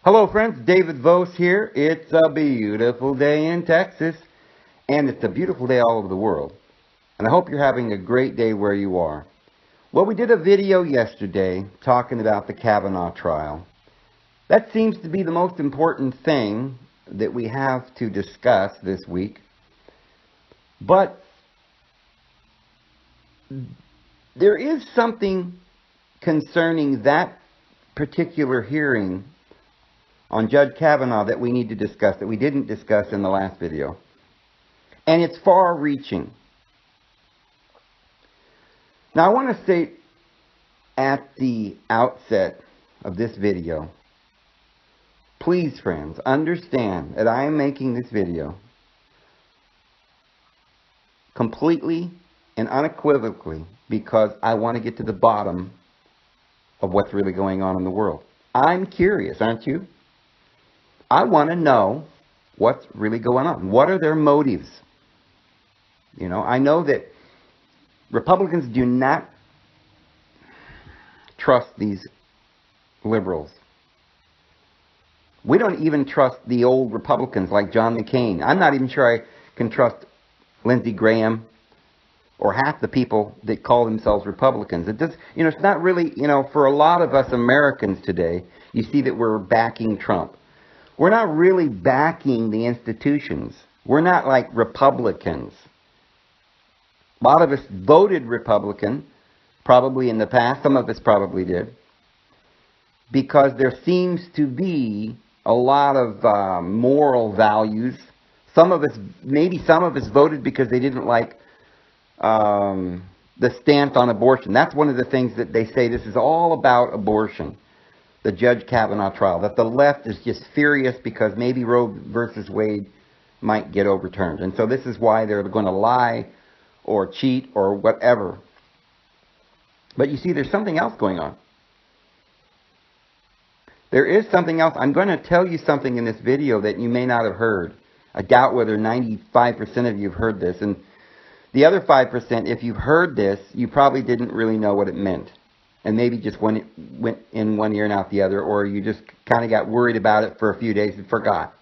Hello friends, David Vos here. It's a beautiful day in Texas, and it's a beautiful day all over the world. And I hope you're having a great day where you are. Well, we did a video yesterday talking about the Kavanaugh trial. That seems to be the most important thing that we have to discuss this week. But there is something concerning that particular hearing on Judge Kavanaugh that we need to discuss, that we didn't discuss in the last video. And it's far-reaching. Now, I want to state at the outset of this video, please, friends, understand that I am making this video completely and unequivocally because I want to get to the bottom of what's really going on in the world. I'm curious, aren't you? I want to know what's really going on. What are their motives? You know, I know that Republicans do not trust these liberals. We don't even trust the old Republicans like John McCain. I'm not even sure I can trust Lindsey Graham or half the people that call themselves Republicans. It just, it's not really, for a lot of us Americans today, you see that we're backing Trump. We're not really backing the institutions. We're not like Republicans. A lot of us voted Republican, probably in the past. Some of us probably did. Because there seems to be a lot of moral values. Maybe some of us voted because they didn't like the stance on abortion. That's one of the things that they say. This is all about abortion. The Judge Kavanaugh trial, that the left is just furious because maybe Roe versus Wade might get overturned. And so this is why they're going to lie or cheat or whatever. But you see, there's something else going on. There is something else. I'm going to tell you something in this video that you may not have heard. I doubt whether 95% of you have heard this. And the other 5%, if you've heard this, you probably didn't really know what it meant. And maybe just went in one ear and out the other, or you just kind of got worried about it for a few days and forgot.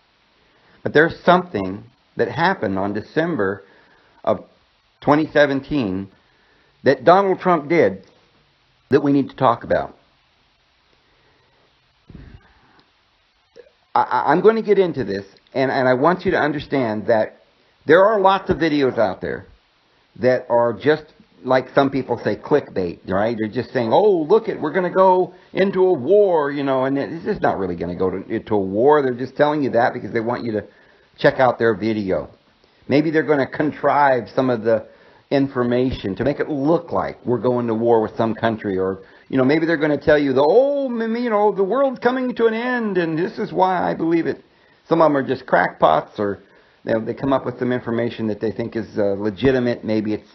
But there's something that happened on December of 2017 that Donald Trump did that we need to talk about. I'm going to get into this, and I want you to understand that there are lots of videos out there that are just, like some people say, clickbait, right? They're just saying, oh, look we're going to go into a war, and it's just not really going to go into a war. They're just telling you that because they want you to check out their video. Maybe they're going to contrive some of the information to make it look like we're going to war with some country, or, maybe they're going to tell you, the world's coming to an end, and this is why I believe it. Some of them are just crackpots, or they come up with some information that they think is legitimate. Maybe it's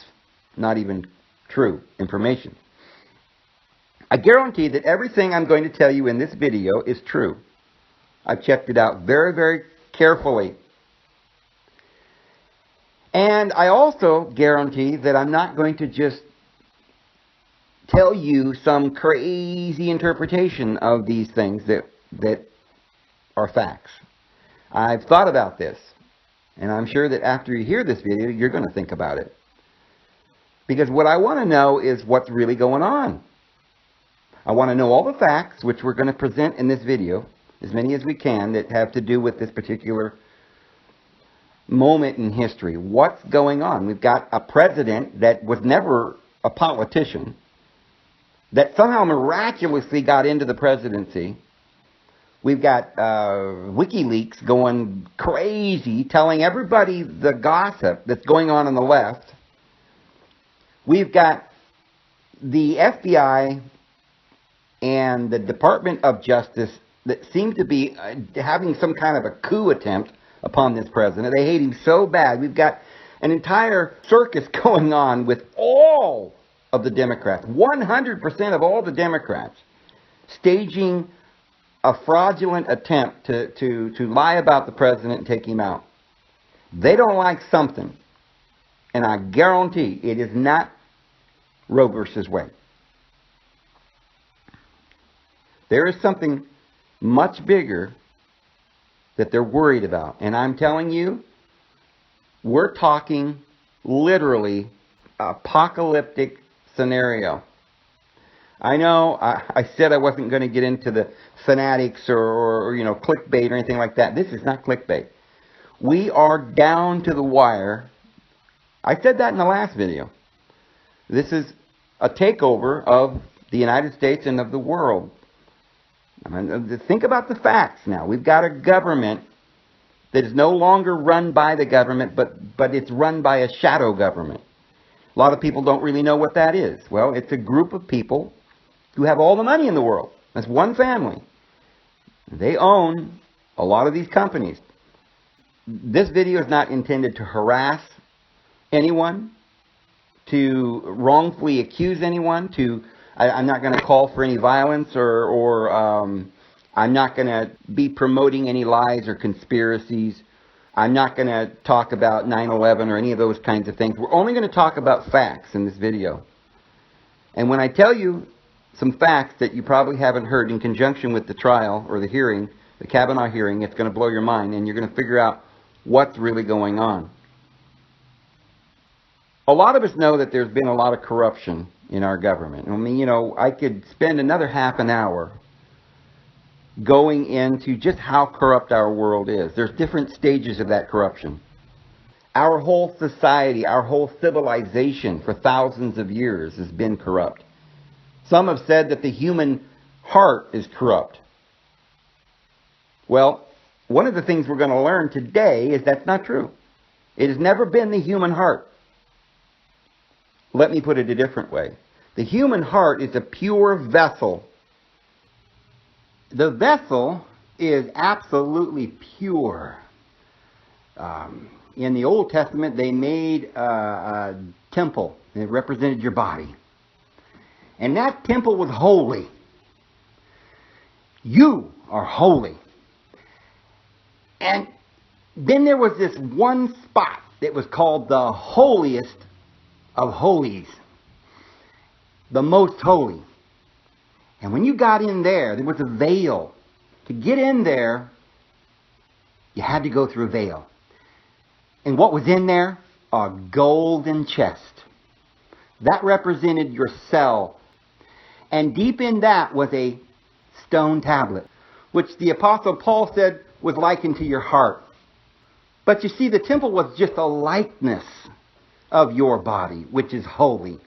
not even true information. I guarantee that everything I'm going to tell you in this video is true. I've checked it out very, very carefully. And I also guarantee that I'm not going to just tell you some crazy interpretation of these things that are facts. I've thought about this, and I'm sure that after you hear this video, you're going to think about it. Because what I want to know is what's really going on. I want to know all the facts, which we're going to present in this video, as many as we can, that have to do with this particular moment in history. What's going on? We've got a president that was never a politician, that somehow miraculously got into the presidency. We've got WikiLeaks going crazy, telling everybody the gossip that's going on the left. We've got the FBI and the Department of Justice that seem to be having some kind of a coup attempt upon this president. They hate him so bad. We've got an entire circus going on with all of the Democrats, 100% of all the Democrats, staging a fraudulent attempt to lie about the president and take him out. They don't like something. And I guarantee it is not Roe versus Wade. There is something much bigger that they're worried about. And I'm telling you, we're talking literally apocalyptic scenario. I know I said I wasn't going to get into the fanatics or clickbait or anything like that. This is not clickbait. We are down to the wire. I said that in the last video. This is a takeover of the United States and of the world. I mean, think about the facts now. We've got a government that is no longer run by the government, but it's run by a shadow government. A lot of people don't really know what that is. Well, it's a group of people who have all the money in the world. That's one family. They own a lot of these companies. This video is not intended to harass anyone, to wrongfully accuse anyone, I'm not going to call for any violence or I'm not going to be promoting any lies or conspiracies. I'm not going to talk about 9/11 or any of those kinds of things. We're only going to talk about facts in this video. And when I tell you some facts that you probably haven't heard in conjunction with the trial or the hearing, the Kavanaugh hearing, it's going to blow your mind and you're going to figure out what's really going on. A lot of us know that there's been a lot of corruption in our government. I mean, I could spend another half an hour going into just how corrupt our world is. There's different stages of that corruption. Our whole society, our whole civilization for thousands of years has been corrupt. Some have said that the human heart is corrupt. Well, one of the things we're going to learn today is that's not true. It has never been the human heart. Let me put it a different way. The human heart is a pure vessel. The vessel is absolutely pure. In the Old Testament, they made a temple that represented your body. And that temple was holy. You are holy. And then there was this one spot that was called the holiest of holies. The most holy. And when you got in there, there was a veil. To get in there, you had to go through a veil. And what was in there? A golden chest. That represented your cell. And deep in that was a stone tablet, which the Apostle Paul said was likened to your heart. But you see, the temple was just a likeness of your body, which is holy.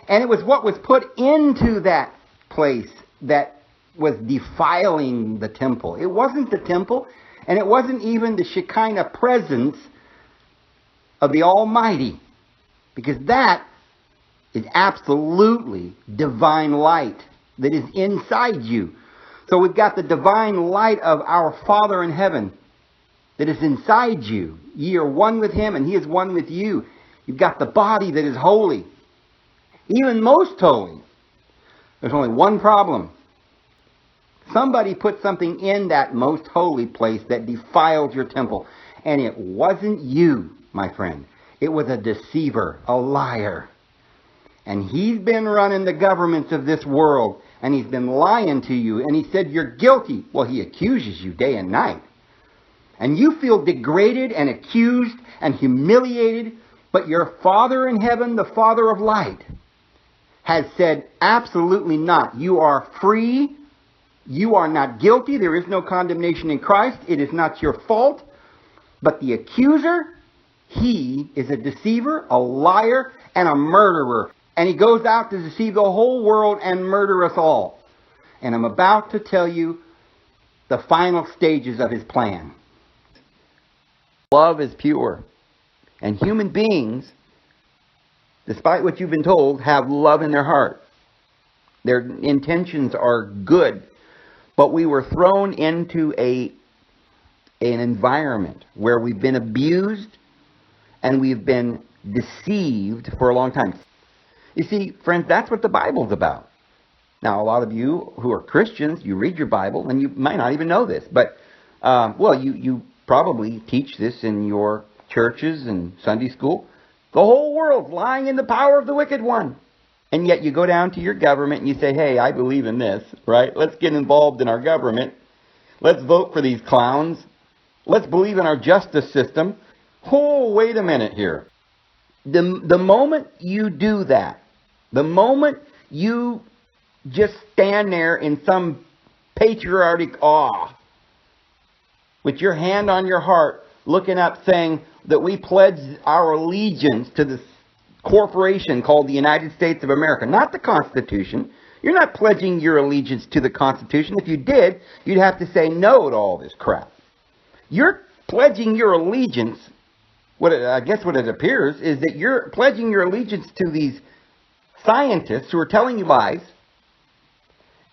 And it was what was put into that place that was defiling the temple. It wasn't the temple, and it wasn't even the Shekinah presence of the Almighty, because that is absolutely divine light that is inside you. So we've got the divine light of our Father in heaven that is inside you. Ye are one with Him, and He is one with you. You've got the body that is holy, even most holy. There's only one problem. Somebody put something in that most holy place that defiled your temple. And it wasn't you, my friend. It was a deceiver, a liar. And he's been running the governments of this world. And he's been lying to you. And he said you're guilty. Well, he accuses you day and night. And you feel degraded and accused and humiliated. But your Father in heaven, the Father of light, has said absolutely not. You are free. You are not guilty. There is no condemnation in Christ. It is not your fault. But the accuser, he is a deceiver, a liar, and a murderer. And he goes out to deceive the whole world and murder us all. And I'm about to tell you the final stages of his plan. Love is pure. And human beings, despite what you've been told, have love in their heart. Their intentions are good. But we were thrown into an environment where we've been abused and we've been deceived for a long time. You see, friends, that's what the Bible's about. Now, a lot of you who are Christians, you read your Bible and you might not even know this. But, you probably teach this in your churches and Sunday school. The whole world's lying in the power of the wicked one. And yet you go down to your government and you say, hey, I believe in this, right? Let's get involved in our government. Let's vote for these clowns. Let's believe in our justice system. Oh, wait a minute here. The moment you do that, the moment you just stand there in some patriotic awe, with your hand on your heart, looking up saying that we pledge our allegiance to this corporation called the United States of America, not the Constitution. You're not pledging your allegiance to the Constitution. If you did, you'd have to say no to all this crap. You're pledging your allegiance. I guess what it appears is that you're pledging your allegiance to these scientists who are telling you lies,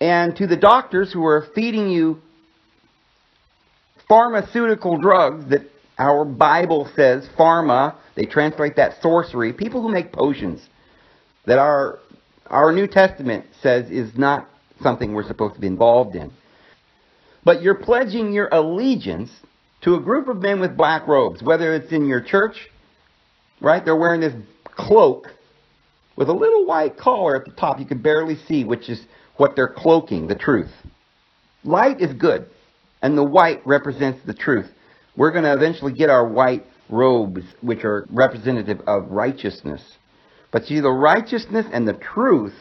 and to the doctors who are feeding you pharmaceutical drugs that our Bible says pharma. They translate that sorcery. People who make potions that our New Testament says is not something we're supposed to be involved in. But you're pledging your allegiance to a group of men with black robes, whether it's in your church, right? They're wearing this cloak with a little white collar at the top. You can barely see, which is what they're cloaking, the truth. Light is good, and the white represents the truth. We're going to eventually get our white robes, which are representative of righteousness. But see, the righteousness and the truth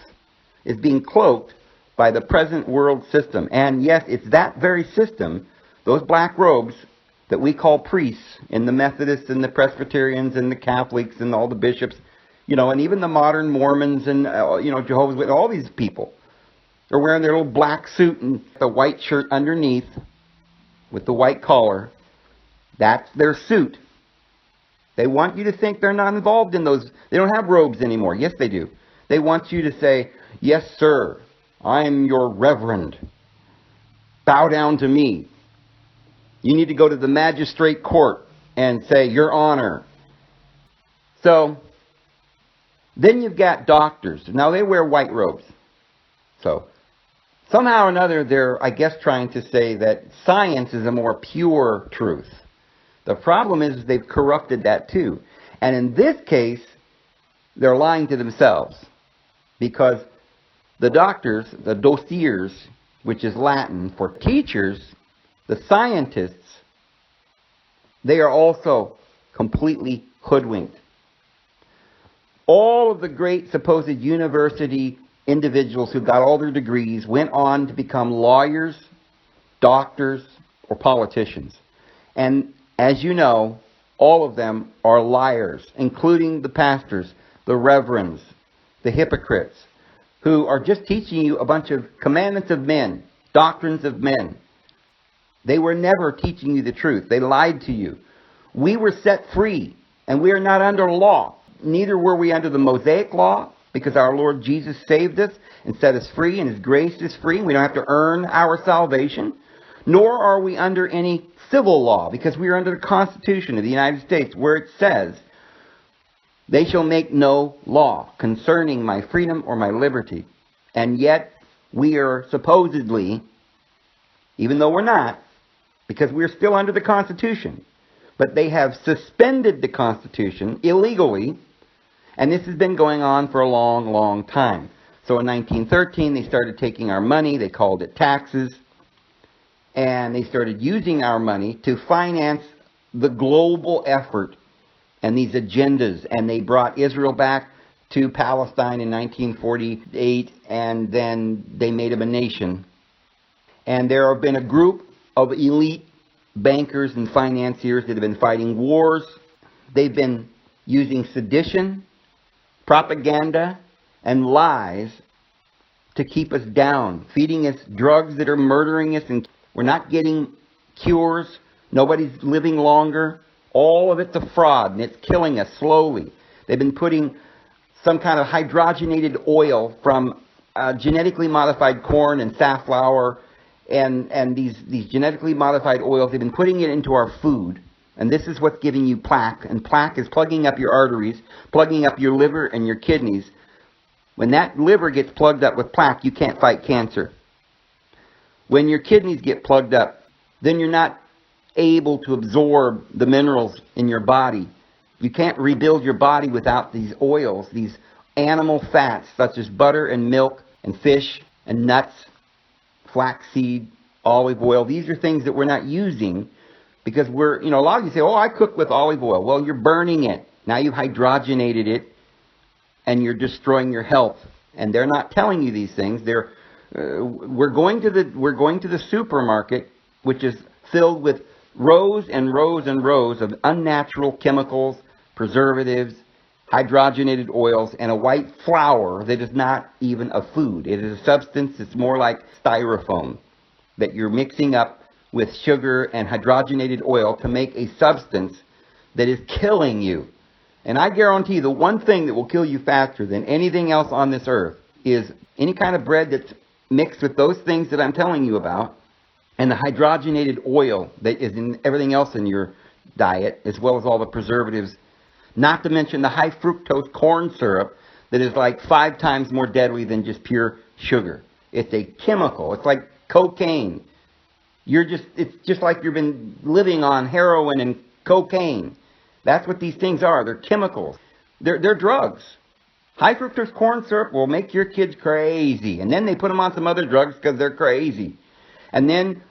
is being cloaked by the present world system. And yes, it's that very system, those black robes, that we call priests in the Methodists and the Presbyterians and the Catholics and all the bishops, and even the modern Mormons and, Jehovah's Witnesses, all these people. They're wearing their little black suit and the white shirt underneath with the white collar. That's their suit. They want you to think they're not involved in those. They don't have robes anymore. Yes, they do. They want you to say, yes, sir, I'm your reverend. Bow down to me. You need to go to the magistrate court and say, your honor. So, then you've got doctors. Now, they wear white robes. So, somehow or another, they're, I guess, trying to say that science is a more pure truth. The problem is they've corrupted that too. And in this case, they're lying to themselves. Because the doctors, the dossiers, which is Latin for teachers, the scientists, they are also completely hoodwinked. All of the great supposed university individuals who got all their degrees went on to become lawyers, doctors, or politicians. And as you know, all of them are liars, including the pastors, the reverends, the hypocrites, who are just teaching you a bunch of commandments of men, doctrines of men. They were never teaching you the truth. They lied to you. We were set free, and we are not under law. Neither were we under the Mosaic law, because our Lord Jesus saved us and set us free, and His grace is free. We don't have to earn our salvation. Nor are we under any civil law, because we are under the Constitution of the United States, where it says, they shall make no law concerning my freedom or my liberty. And yet, we are supposedly, even though we're not, because we're still under the Constitution, but they have suspended the Constitution illegally, and this has been going on for a long, long time. So in 1913, they started taking our money, they called it taxes, and they started using our money to finance the global effort and these agendas. And they brought Israel back to Palestine in 1948, and then they made them a nation. And there have been a group of elite bankers and financiers that have been fighting wars. They've been using sedition, propaganda, and lies to keep us down, feeding us drugs that are murdering us, and we're not getting cures. Nobody's living longer. All of it's a fraud, and it's killing us slowly. They've been putting some kind of hydrogenated oil from genetically modified corn and safflower, and these genetically modified oils, they've been putting it into our food. And this is what's giving you plaque. And plaque is plugging up your arteries, plugging up your liver and your kidneys. When that liver gets plugged up with plaque, you can't fight cancer. When your kidneys get plugged up, then you're not able to absorb the minerals in your body. You can't rebuild your body without these oils, these animal fats, such as butter and milk and fish and nuts, flaxseed, olive oil. These are things that we're not using because we're, a lot of you say, oh, I cook with olive oil. Well, you're burning it. Now you've hydrogenated it and you're destroying your health. And they're not telling you these things. We're going to the supermarket, which is filled with rows and rows and rows of unnatural chemicals, preservatives, hydrogenated oils, and a white flour that is not even a food. It is a substance that's more like styrofoam that you're mixing up with sugar and hydrogenated oil to make a substance that is killing you. And I guarantee the one thing that will kill you faster than anything else on this earth is any kind of bread that's mixed with those things that I'm telling you about, and the hydrogenated oil that is in everything else in your diet, as well as all the preservatives, not to mention the high fructose corn syrup that is like 5 times more deadly than just pure sugar. It's a chemical. It's like cocaine. It's just like you've been living on heroin and cocaine. That's what these things are. They're chemicals. They're drugs. High fructose corn syrup will make your kids crazy. And then they put them on some other drugs because they're crazy. And then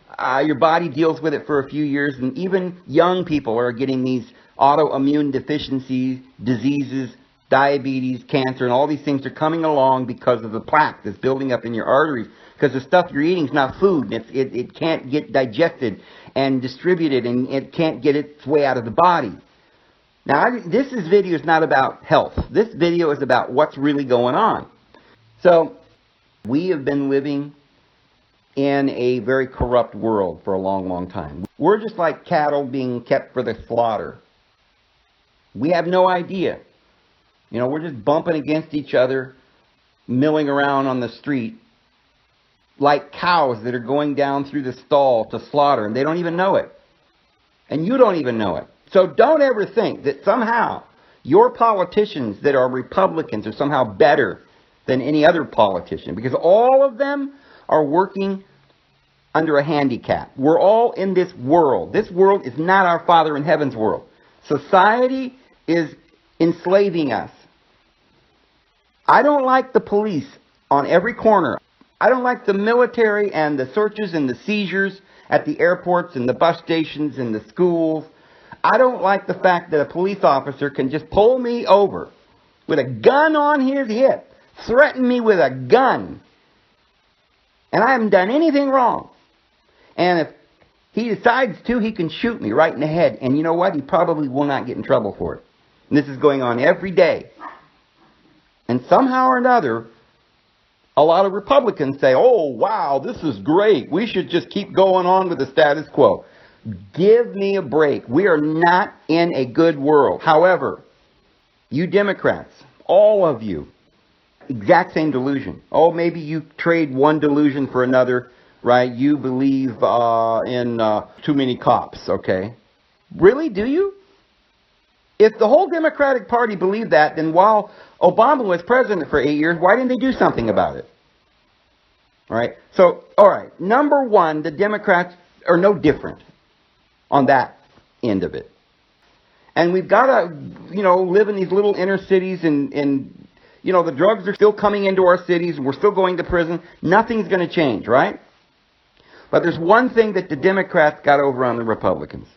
your body deals with it for a few years. And even young people are getting these autoimmune deficiencies, diseases, diabetes, cancer, and all these things are coming along because of the plaque that's building up in your arteries. Because the stuff you're eating is not food. It can't get digested and distributed, and it can't get its way out of the body. Now, this video is not about health. This video is about what's really going on. So, we have been living in a very corrupt world for a long, long time. We're just like cattle being kept for the slaughter. We have no idea. We're just bumping against each other, milling around on the street, like cows that are going down through the stall to slaughter, and they don't even know it. And you don't even know it. So don't ever think that somehow your politicians that are Republicans are somehow better than any other politician, because all of them are working under a handicap. We're all in this world. This world is not our Father in heaven's world. Society is enslaving us. I don't like the police on every corner. I don't like the military and the searches and the seizures at the airports and the bus stations and the schools. I don't like the fact that a police officer can just pull me over with a gun on his hip, threaten me with a gun, and I haven't done anything wrong. And if he decides to, he can shoot me right in the head. And you know what? He probably will not get in trouble for it. And this is going on every day. And somehow or another, a lot of Republicans say, oh, wow, this is great. We should just keep going on with the status quo. Give me a break. We are not in a good world. However, you Democrats, all of you, exact same delusion. Oh, maybe you trade one delusion for another, right? You believe in too many cops, okay? Really, do you? If the whole Democratic Party believed that, then while Obama was president for 8 years, why didn't they do something about it? All right? So, all right, number one, the Democrats are no different on that end of it. And we've got to, live in these little inner cities and the drugs are still coming into our cities and we're still going to prison. Nothing's going to change, right? But there's one thing that the Democrats got over on the Republicans.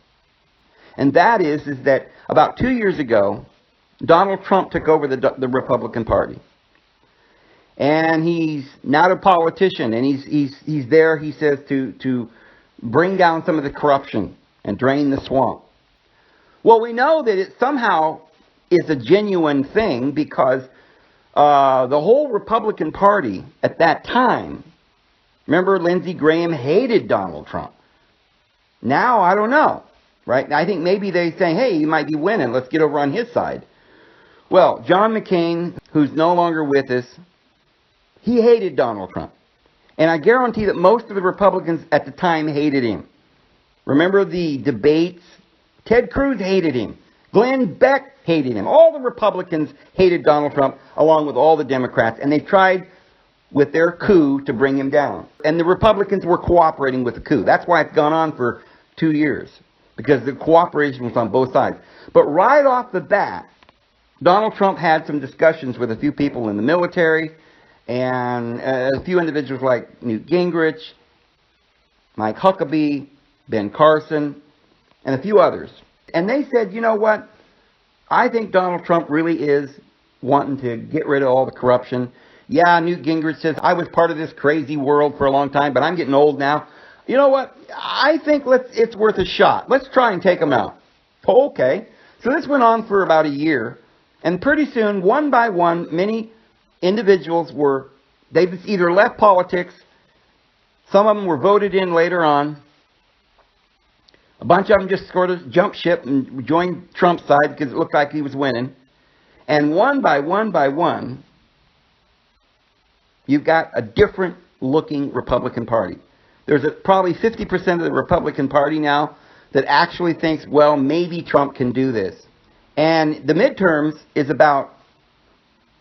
And that is that about 2 years ago, Donald Trump took over the Republican Party. And he's not a politician, and he's there, he says, to bring down some of the corruption and drain the swamp. Well, we know that it somehow is a genuine thing because the whole Republican Party at that time, remember, Lindsey Graham hated Donald Trump. Now, I don't know, right? I think maybe they say, hey, he might be winning. Let's get over on his side. Well, John McCain, who's no longer with us, he hated Donald Trump. And I guarantee that most of the Republicans at the time hated him. Remember the debates? Ted Cruz hated him. Glenn Beck hated him. All the Republicans hated Donald Trump, along with all the Democrats. And they tried with their coup to bring him down. And the Republicans were cooperating with the coup. That's why it's gone on for 2 years. Because the cooperation was on both sides. But right off the bat, Donald Trump had some discussions with a few people in the military and a few individuals like Newt Gingrich. Mike Huckabee, Ben Carson, and a few others. And they said, you know what? I think Donald Trump really is wanting to get rid of all the corruption. Yeah, Newt Gingrich says, I was part of this crazy world for a long time, but I'm getting old now. You know what? I think it's worth a shot. Let's try and take him out. Okay. So this went on for about a year. And pretty soon, one by one, many individuals they've either left politics, some of them were voted in later on, a bunch of them just sort of jumped ship and joined Trump's side because it looked like he was winning. And one by one, you've got a different looking Republican Party. There's probably 50% of the Republican Party now that actually thinks, well, maybe Trump can do this. And the midterms is about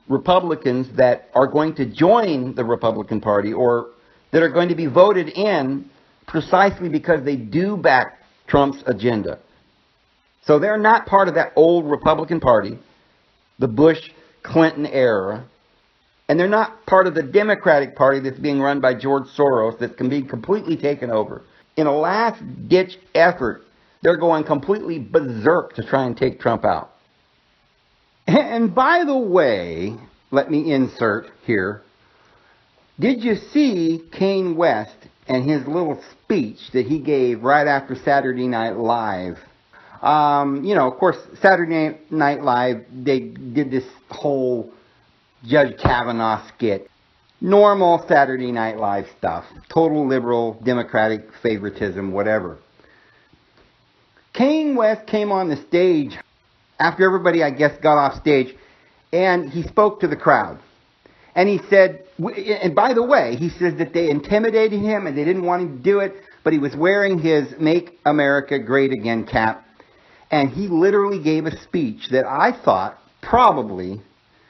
Republicans that are going to join the Republican Party or that are going to be voted in precisely because they do back Trump's agenda. So they're not part of that old Republican Party, the Bush-Clinton era, and they're not part of the Democratic Party that's being run by George Soros that can be completely taken over. In a last-ditch effort, they're going completely berserk to try and take Trump out. And by the way, let me insert here, did you see Kanye West and his little speech that he gave right after Saturday Night Live? Of course, Saturday Night Live, they did this whole Judge Kavanaugh skit. Normal Saturday Night Live stuff. Total liberal, democratic favoritism, whatever. Kanye West came on the stage after everybody, I guess, got off stage, and he spoke to the crowd. And he said, and by the way, he says that they intimidated him and they didn't want him to do it, but he was wearing his Make America Great Again cap. And he literally gave a speech that I thought probably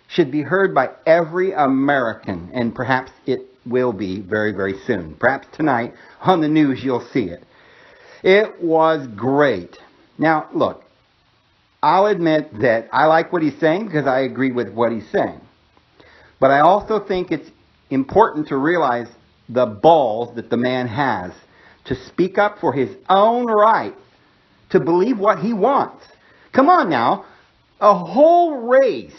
should be heard by every American, and perhaps it will be very, very soon. Perhaps tonight on the news you'll see it. It was great. Now, look, I'll admit that I like what he's saying because I agree with what he's saying. But I also think it's important to realize the balls that the man has to speak up for his own right to believe what he wants. Come on now. A whole race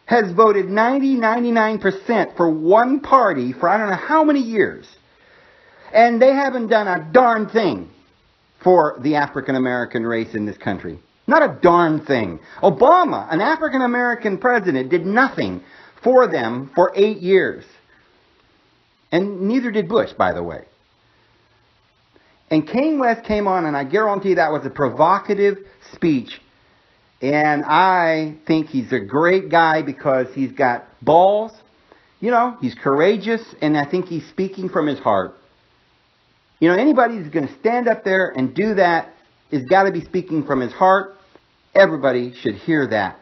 has voted 99% for one party for I don't know how many years. And they haven't done a darn thing for the African American race in this country. Not a darn thing. Obama, an African American president, did nothing for them for 8 years. And neither did Bush, by the way. And Kanye West came on, and I guarantee that was a provocative speech. And I think he's a great guy because he's got balls. You know, he's courageous, and I think he's speaking from his heart. You know, anybody who's going to stand up there and do that has got to be speaking from his heart. Everybody should hear that.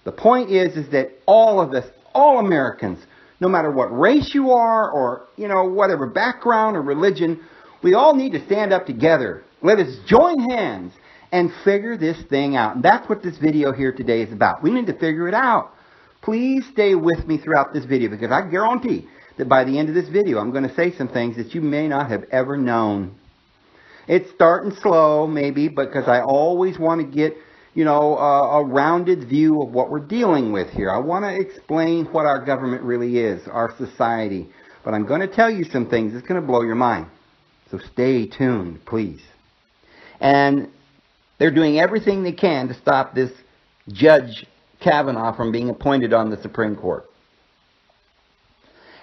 The point is that all of us, all Americans, no matter what race you are or, whatever background or religion, we all need to stand up together. Let us join hands and figure this thing out. And that's what this video here today is about. We need to figure it out. Please stay with me throughout this video because I guarantee that by the end of this video, I'm going to say some things that you may not have ever known. It's starting slow, maybe, because I always want to get, a rounded view of what we're dealing with here. I want to explain what our government really is, our society. But I'm going to tell you some things that's going to blow your mind. So stay tuned, please. And they're doing everything they can to stop this Judge Kavanaugh from being appointed on the Supreme Court.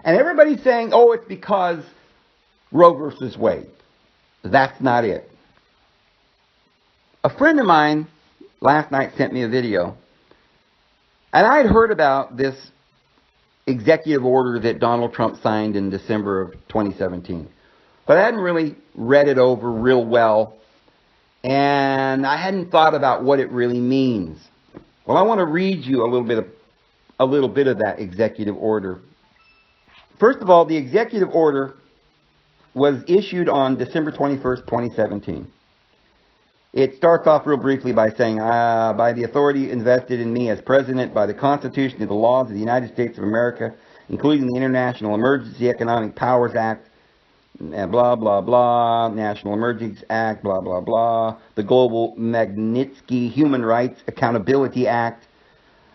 And everybody's saying, oh, it's because Roe versus Wade. That's not it. A friend of mine last night sent me a video. And I'd heard about this executive order that Donald Trump signed in December of 2017. But I hadn't really read it over real well. And I hadn't thought about what it really means. Well, I want to read you a little bit of that executive order. First of all, the executive order was issued on December 21st, 2017. It starts off real briefly by saying, by the authority invested in me as president by the Constitution and the laws of the United States of America, including the International Emergency Economic Powers Act, blah, blah, blah, National Emergency Act, blah, blah, blah, the Global Magnitsky Human Rights Accountability Act,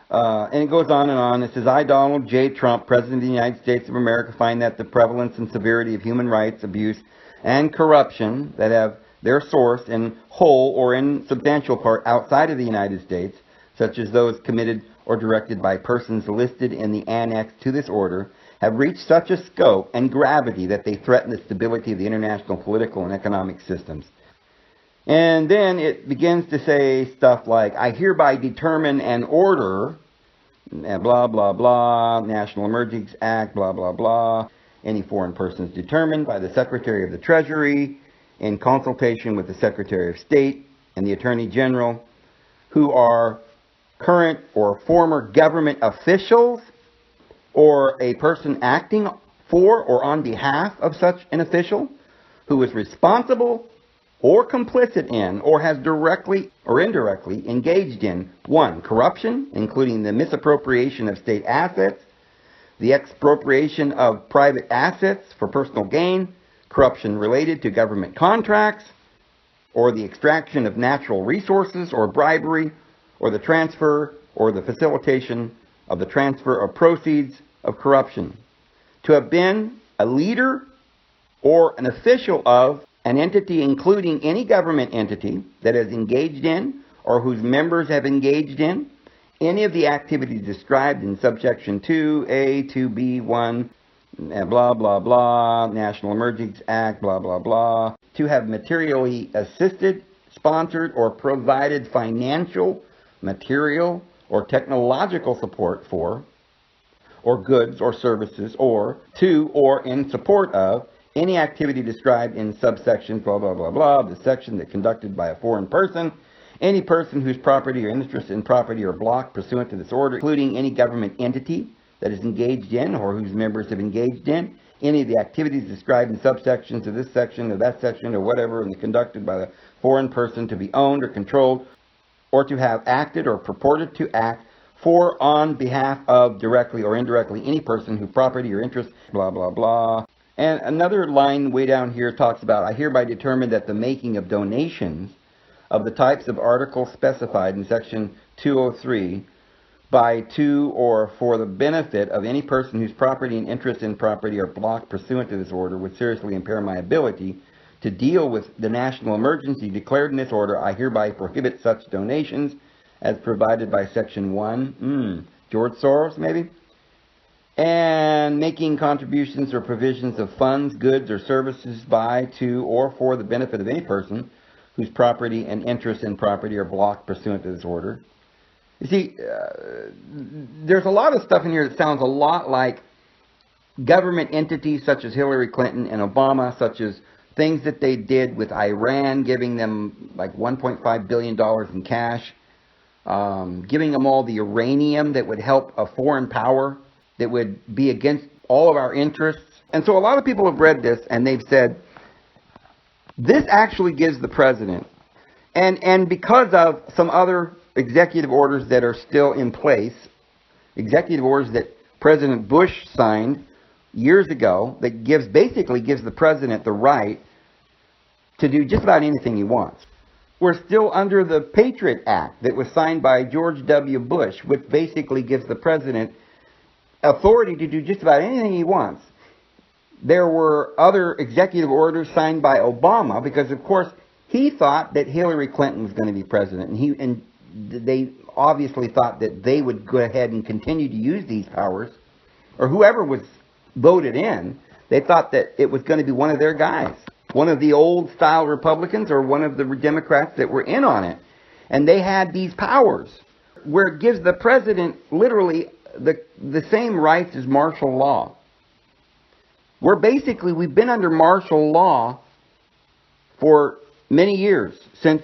and it goes on and on. It says, I, Donald J. Trump, President of the United States of America, find that the prevalence and severity of human rights abuse and corruption that have their source in whole or in substantial part outside of the United States, such as those committed or directed by persons listed in the annex to this order, have reached such a scope and gravity that they threaten the stability of the international political and economic systems. And then it begins to say stuff like, I hereby determine and order, blah, blah, blah, National Emergency Act, blah, blah, blah, any foreign persons determined by the Secretary of the Treasury in consultation with the Secretary of State and the Attorney General, who are current or former government officials or a person acting for or on behalf of such an official who is responsible or complicit in or has directly or indirectly engaged in 1. Corruption, including the misappropriation of state assets, the expropriation of private assets for personal gain, corruption related to government contracts, or the extraction of natural resources, or bribery, or the transfer or the facilitation of the transfer of proceeds of corruption. To have been a leader or an official of an entity, including any government entity that has engaged in or whose members have engaged in any of the activities described in subsection 2A, 2B, 1, blah, blah, blah, National Emergency Act, blah, blah, blah, to have materially assisted, sponsored, or provided financial, material, or technological support for, or goods or services, or to, or in support of, any activity described in subsection blah, blah, blah, blah, the section that conducted by a foreign person, any person whose property or interest in property are blocked pursuant to this order, including any government entity that is engaged in or whose members have engaged in any of the activities described in subsections of this section or that section or whatever, and conducted by the foreign person to be owned or controlled or to have acted or purported to act for, on behalf of, directly or indirectly, any person whose property or interest, blah, blah, blah. And another line way down here talks about, I hereby determine that the making of donations of the types of articles specified in section 203 by, to, or for the benefit of any person whose property and interest in property are blocked pursuant to this order would seriously impair my ability to deal with the national emergency declared in this order. I hereby prohibit such donations as provided by section 1. George Soros, maybe? And making contributions or provisions of funds, goods, or services by, to, or for the benefit of any person whose property and interest in property are blocked pursuant to this order. You see, there's a lot of stuff in here that sounds a lot like government entities such as Hillary Clinton and Obama, such as things that they did with Iran, giving them like $1.5 billion in cash, giving them all the uranium that would help a foreign power that would be against all of our interests. And so a lot of people have read this and they've said, this actually gives the president, and because of some other executive orders that are still in place, executive orders that President Bush signed years ago, that basically gives the president the right to do just about anything he wants. We're still under the Patriot Act that was signed by George W. Bush, which basically gives the president authority to do just about anything he wants. There were other executive orders signed by Obama because, of course, he thought that Hillary Clinton was going to be president, and they obviously thought that they would go ahead and continue to use these powers, or whoever was voted in, they thought that it was going to be one of their guys, one of the old-style Republicans or one of the Democrats that were in on it. And they had these powers where it gives the president literally the same rights as martial law. We've been under martial law for many years, since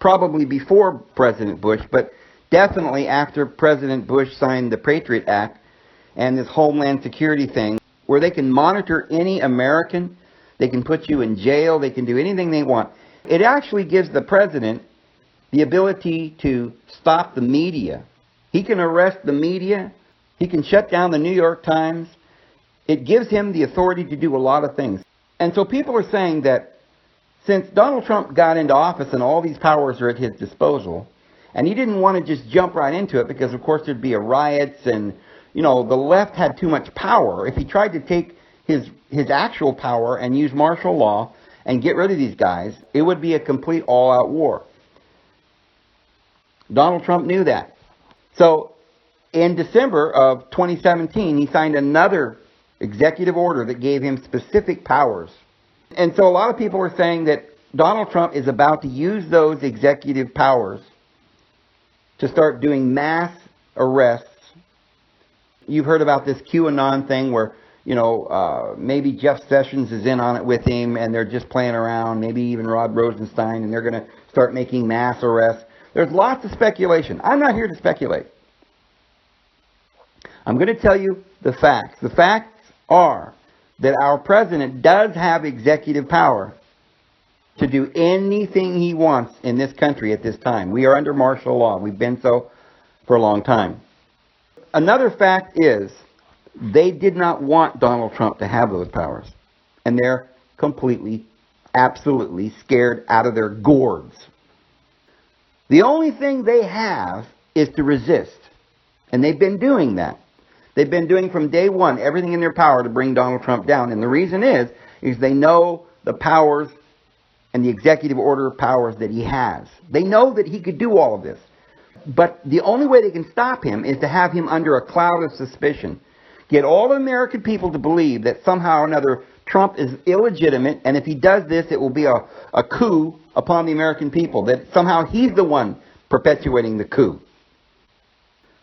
probably before President Bush, but definitely after President Bush signed the Patriot Act and this Homeland Security thing, where they can monitor any American, they can put you in jail, they can do anything they want. It actually gives the president the ability to stop the media. He can arrest the media, he can shut down the New York Times. It gives him the authority to do a lot of things. And so people are saying that since Donald Trump got into office and all these powers are at his disposal, and he didn't want to just jump right into it because, of course, there'd be riots and, the left had too much power. If he tried to take his actual power and use martial law and get rid of these guys, it would be a complete all-out war. Donald Trump knew that. So in December of 2017, he signed another executive order that gave him specific powers. And so a lot of people are saying that Donald Trump is about to use those executive powers to start doing mass arrests. You've heard about this QAnon thing where, maybe Jeff Sessions is in on it with him and they're just playing around, maybe even Rod Rosenstein, and they're going to start making mass arrests. There's lots of speculation. I'm not here to speculate. I'm going to tell you the facts. The facts are that our president does have executive power to do anything he wants in this country at this time. We are under martial law. We've been so for a long time. Another fact is they did not want Donald Trump to have those powers. And they're completely, absolutely scared out of their gourds. The only thing they have is to resist. And they've been doing that. They've been doing from day one everything in their power to bring Donald Trump down. And the reason is they know the powers and the executive order powers that he has. They know that he could do all of this. But the only way they can stop him is to have him under a cloud of suspicion. Get all the American people to believe that somehow or another Trump is illegitimate, and if he does this, it will be a coup upon the American people, that somehow he's the one perpetuating the coup.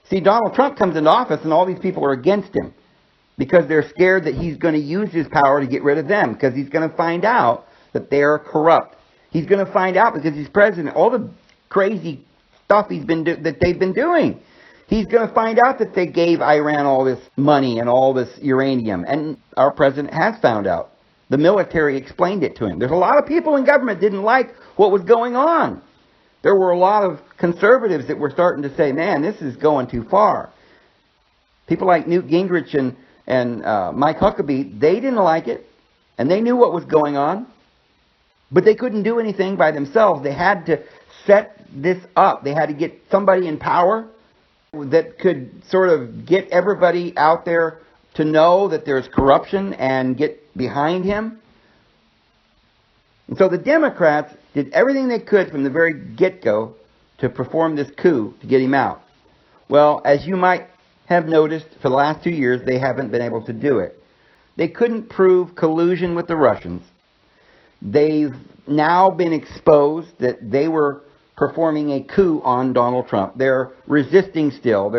See, Donald Trump comes into office and all these people are against him because they're scared that he's going to use his power to get rid of them, because he's going to find out that they're corrupt. He's going to find out, because he's president, all the crazy stuff that they've been doing. He's going to find out that they gave Iran all this money and all this uranium. And our president has found out. The military explained it to him. There's a lot of people in government didn't like what was going on. There were a lot of conservatives that were starting to say, man, this is going too far. People like Newt Gingrich and Mike Huckabee, they didn't like it. And they knew what was going on. But they couldn't do anything by themselves. They had to set this up. They had to get somebody in power that could sort of get everybody out there to know that there's corruption and get behind him. And so the Democrats did everything they could from the very get-go to perform this coup to get him out. Well, as you might have noticed, for the last 2 years, they haven't been able to do it. They couldn't prove collusion with the Russians. They've now been exposed that they were performing a coup on Donald Trump. They're resisting still.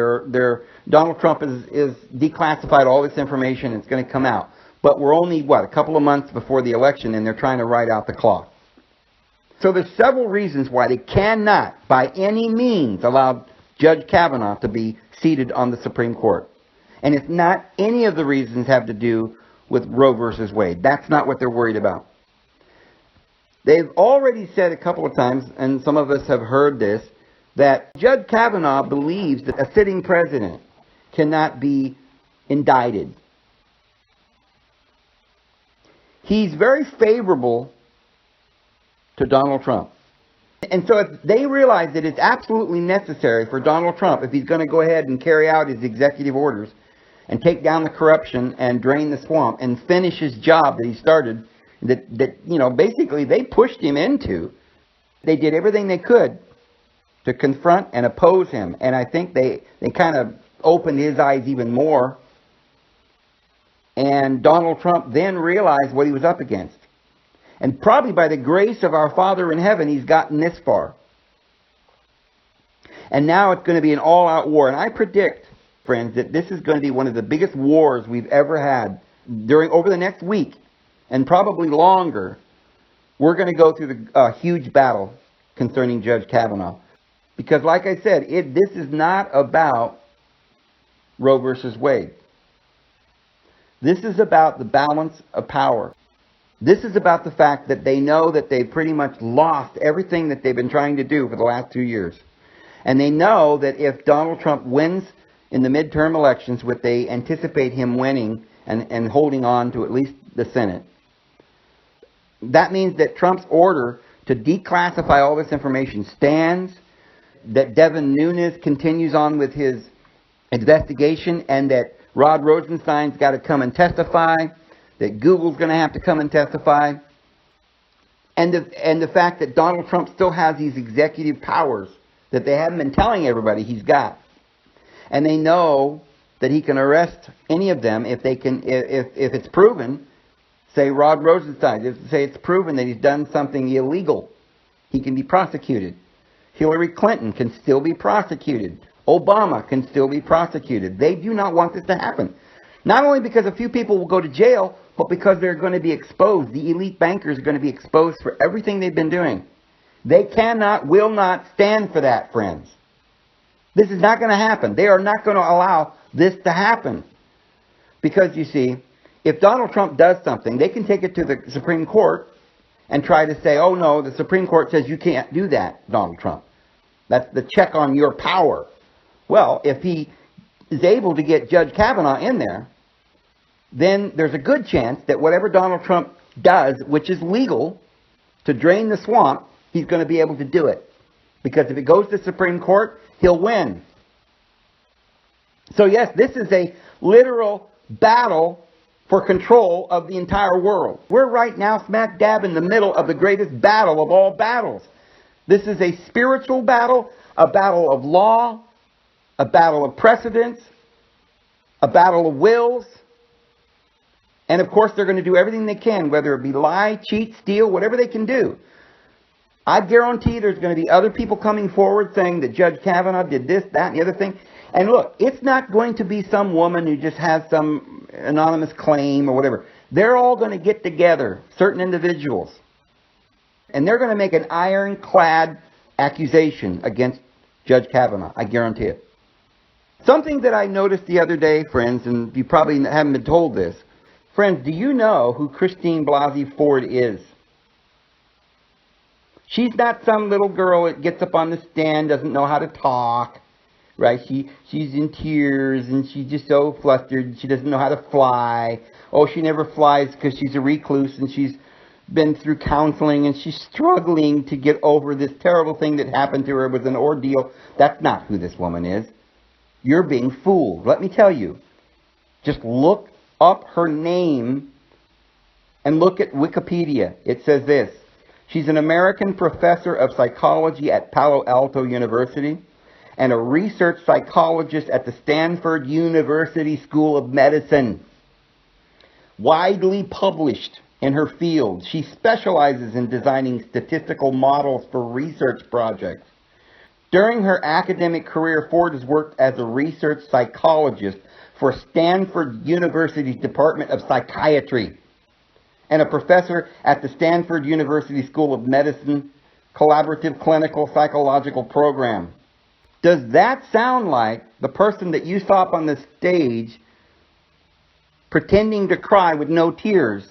Donald Trump is declassified all this information. It's going to come out. But we're only, a couple of months before the election, and they're trying to write out the clock. So there's several reasons why they cannot, by any means, allow Judge Kavanaugh to be seated on the Supreme Court. And it's not any of the reasons have to do with Roe versus Wade. That's not what they're worried about. They've already said a couple of times, and some of us have heard this, that Judge Kavanaugh believes that a sitting president cannot be indicted. He's very favorable to Donald Trump. And so if they realize that it's absolutely necessary for Donald Trump, if he's going to go ahead and carry out his executive orders and take down the corruption and drain the swamp and finish his job that he started, basically they pushed him into. They did everything they could to confront and oppose him. And I think they kind of opened his eyes even more. And Donald Trump then realized what he was up against. And probably by the grace of our Father in heaven, he's gotten this far. And now it's going to be an all-out war. And I predict, friends, that this is going to be one of the biggest wars we've ever had over the next week. And probably longer, we're going to go through the huge battle concerning Judge Kavanaugh. Because like I said, this is not about Roe versus Wade. This is about the balance of power. This is about the fact that they know that they've pretty much lost everything that they've been trying to do for the last 2 years. And they know that if Donald Trump wins in the midterm elections, which they anticipate him winning and holding on to at least the Senate, That means that Trump's order to declassify all this information stands, that Devin Nunes continues on with his investigation, and that Rod Rosenstein's got to come and testify, that Google's going to have to come and testify, and the fact that Donald Trump still has these executive powers that they haven't been telling everybody he's got. And they know that he can arrest any of them if it's proven, say Rod Rosenstein, say it's proven that he's done something illegal. He can be prosecuted. Hillary Clinton can still be prosecuted. Obama can still be prosecuted. They do not want this to happen. Not only because a few people will go to jail, but because they're going to be exposed. The elite bankers are going to be exposed for everything they've been doing. They cannot, will not stand for that, friends. This is not going to happen. They are not going to allow this to happen. Because, you see, if Donald Trump does something, they can take it to the Supreme Court and try to say, oh no, the Supreme Court says you can't do that, Donald Trump. That's the check on your power. Well, if he is able to get Judge Kavanaugh in there, then there's a good chance that whatever Donald Trump does, which is legal, to drain the swamp, he's going to be able to do it. Because if it goes to the Supreme Court, he'll win. So yes, this is a literal battle for control of the entire world. We're right now smack dab in the middle of the greatest battle of all battles. This is a spiritual battle, a battle of law, a battle of precedents, a battle of wills. And of course, they're going to do everything they can, whether it be lie, cheat, steal, whatever they can do. I guarantee there's going to be other people coming forward saying that Judge Kavanaugh did this, that, and the other thing. And look, it's not going to be some woman who just has some anonymous claim or whatever. They're all going to get together, certain individuals, and they're going to make an ironclad accusation against Judge Kavanaugh. I guarantee it. Something that I noticed the other day, friends, and you probably haven't been told this. Friends, do you know who Christine Blasey Ford is? She's not some little girl that gets up on the stand, doesn't know how to talk, right? She's in tears and she's just so flustered. She doesn't know how to fly. Oh, she never flies because she's a recluse and she's been through counseling and she's struggling to get over this terrible thing that happened to her with an ordeal. That's not who this woman is. You're being fooled. Let me tell you. Just look up her name and look at Wikipedia. It says this. She's an American professor of psychology at Palo Alto University and a research psychologist at the Stanford University School of Medicine. Widely published in her field, she specializes in designing statistical models for research projects. During her academic career, Ford has worked as a research psychologist for Stanford University's Department of Psychiatry and a professor at the Stanford University School of Medicine Collaborative Clinical Psychological Program. Does that sound like the person that you saw up on the stage pretending to cry with no tears,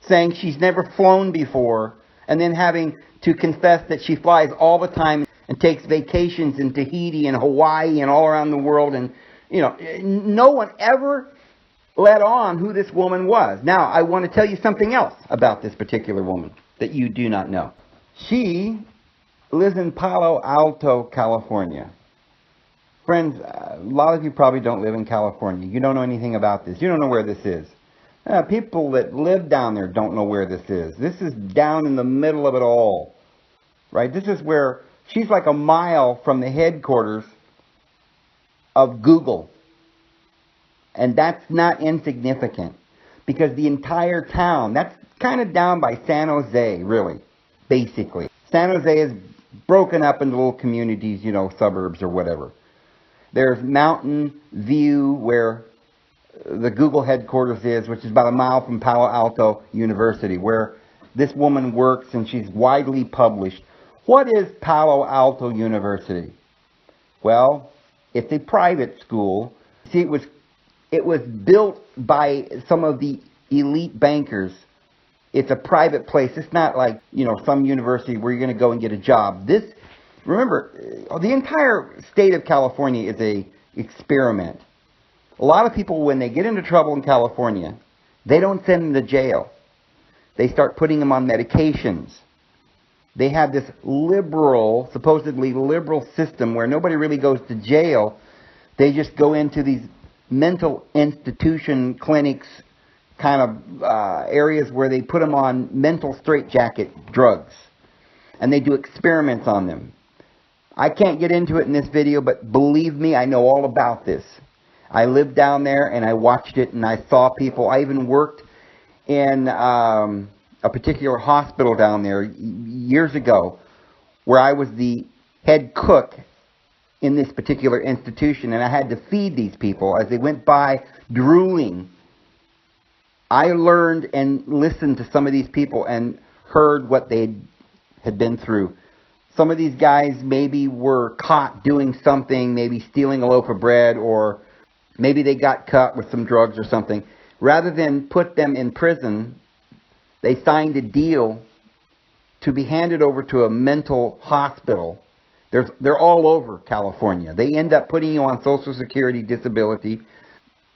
saying she's never flown before, and then having to confess that she flies all the time and takes vacations in Tahiti and Hawaii and all around the world, and no one ever let on who this woman was. Now, I want to tell you something else about this particular woman that you do not know. She lives in Palo Alto, California. Friends, a lot of you probably don't live in California. You don't know anything about this. You don't know where this is. People that live down there don't know where this is. This is down in the middle of it all. Right? This is where she's like a mile from the headquarters of Google. And that's not insignificant, because the entire town, that's kind of down by San Jose, really, basically. San Jose is broken up into little communities, suburbs or whatever. There's Mountain View, where the Google headquarters is, which is about a mile from Palo Alto University, where this woman works and she's widely published. What is Palo Alto University? Well, it's a private school. See, it was built by some of the elite bankers. It's a private place. It's not like, some university where you're going to go and get a job. Remember, the entire state of California is a experiment. A lot of people, when they get into trouble in California, they don't send them to jail. They start putting them on medications. They have this liberal, supposedly liberal system where nobody really goes to jail. They just go into these mental institution clinics, kind of areas where they put them on mental straitjacket drugs. And they do experiments on them. I can't get into it in this video, but believe me, I know all about this. I lived down there and I watched it and I saw people. I even worked in a particular hospital down there years ago where I was the head cook in this particular institution, and I had to feed these people as they went by drooling. I learned and listened to some of these people and heard what they had been through. Some of these guys maybe were caught doing something, maybe stealing a loaf of bread, or maybe they got caught with some drugs or something. Rather than put them in prison, they signed a deal to be handed over to a mental hospital. They're all over California. They end up putting you on Social Security disability.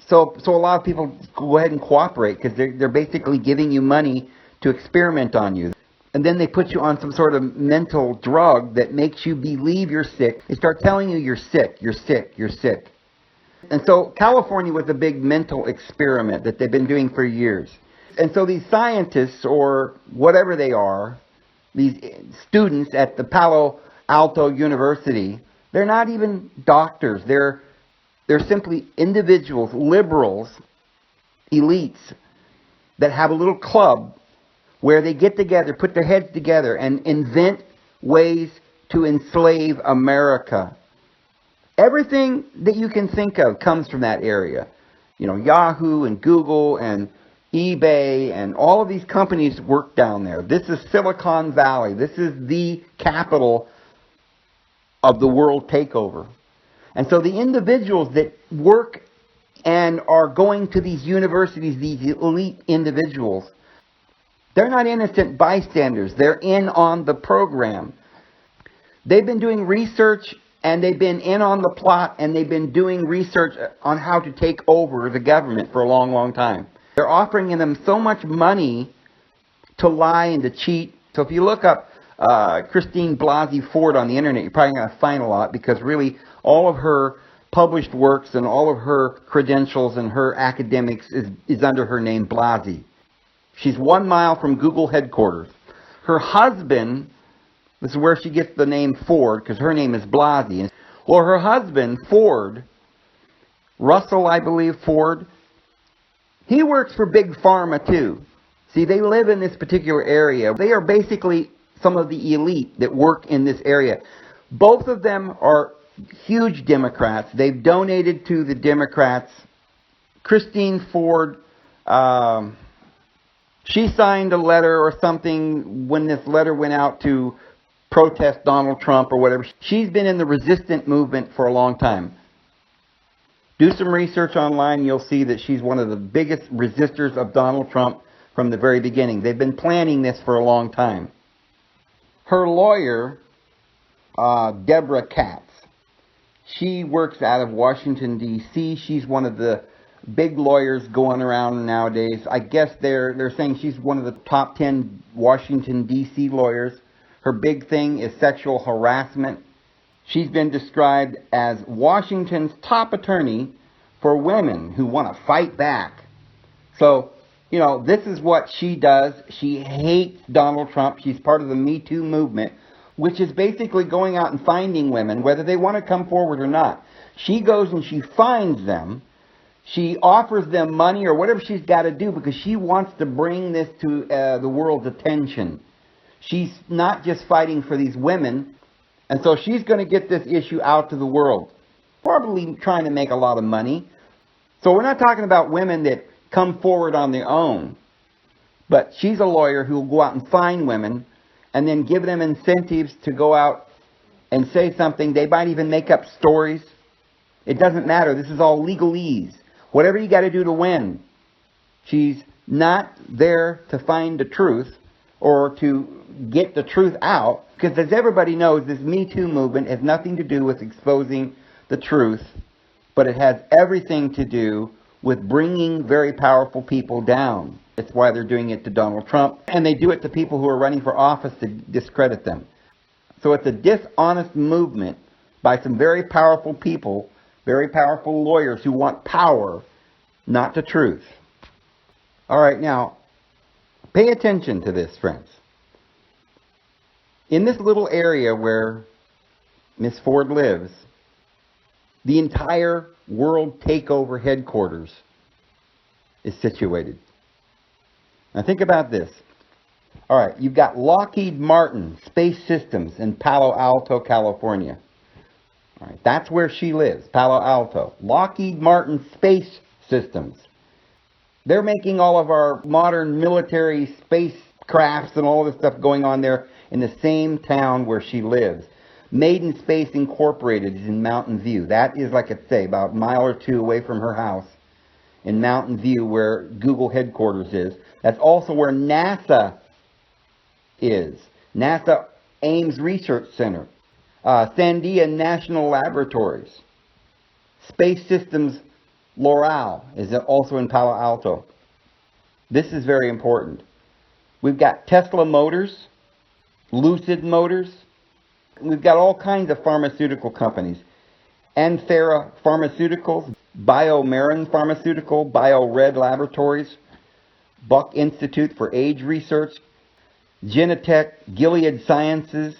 So a lot of people go ahead and cooperate because they're basically giving you money to experiment on you. And then they put you on some sort of mental drug that makes you believe you're sick. They start telling you you're sick, you're sick, you're sick. And so California was a big mental experiment that they've been doing for years. And so these scientists, or whatever they are, these students at the Palo Alto University, they're not even doctors. They're simply individuals, liberals, elites, that have a little club where they get together, put their heads together, and invent ways to enslave America. Everything that you can think of comes from that area. You know, Yahoo and Google and eBay and all of these companies work down there. This is Silicon Valley. This is the capital of the world takeover. And so the individuals that work and are going to these universities, these elite individuals, they're not innocent bystanders. They're in on the program. They've been doing research, and they've been in on the plot, and they've been doing research on how to take over the government for a long, long time. They're offering them so much money to lie and to cheat. So if you look up Christine Blasey Ford on the internet, you're probably going to find a lot, because really all of her published works and all of her credentials and her academics is under her name, Blasey. She's 1 mile from Google headquarters. Her husband, this is where she gets the name Ford, because her name is Blasey. Well, her husband, Ford, Russell, I believe, Ford, he works for Big Pharma too. See, they live in this particular area. They are basically some of the elite that work in this area. Both of them are huge Democrats. They've donated to the Democrats. Christine Ford, she signed a letter or something when this letter went out to protest Donald Trump or whatever. She's been in the resistant movement for a long time. Do some research online, you'll see that she's one of the biggest resistors of Donald Trump from the very beginning. They've been planning this for a long time. Her lawyer, Deborah Katz, she works out of Washington, D.C. She's one of the big lawyers going around nowadays. I guess they're saying she's one of the top 10 Washington, D.C. lawyers. Her big thing is sexual harassment. She's been described as Washington's top attorney for women who want to fight back. So, you know, this is what she does. She hates Donald Trump. She's part of the Me Too movement, which is basically going out and finding women, whether they want to come forward or not. She goes and she finds them. She offers them money or whatever she's got to do because she wants to bring this to the world's attention. She's not just fighting for these women. And so she's going to get this issue out to the world. Probably trying to make a lot of money. So we're not talking about women that come forward on their own. But she's a lawyer who will go out and find women and then give them incentives to go out and say something. They might even make up stories. It doesn't matter. This is all legalese. Whatever you got to do to win. She's not there to find the truth or to get the truth out. Because as everybody knows, this Me Too movement has nothing to do with exposing the truth, but it has everything to do with bringing very powerful people down. It's why they're doing it to Donald Trump, and they do it to people who are running for office to discredit them. So it's a dishonest movement by some very powerful people, very powerful lawyers who want power, not the truth. All right, now, pay attention to this, friends. In this little area where Miss Ford lives, the entire World Takeover headquarters is situated. Now think about this. All right, you've got Lockheed Martin Space Systems in Palo Alto, California. All right, that's where she lives, Palo Alto. Lockheed Martin Space Systems. They're making all of our modern military spacecrafts and all this stuff going on there in the same town where she lives. Maiden Space Incorporated is in Mountain View. That is, like I say, about a mile or two away from her house in Mountain View, where Google headquarters is. That's also where NASA is. NASA Ames Research Center. Sandia National Laboratories. Space Systems Loral is also in Palo Alto. This is very important. We've got Tesla Motors, Lucid Motors. We've got all kinds of pharmaceutical companies. Anthera Pharmaceuticals, BioMarin Pharmaceutical, BioRed Laboratories, Buck Institute for Age Research, Genentech, Gilead Sciences.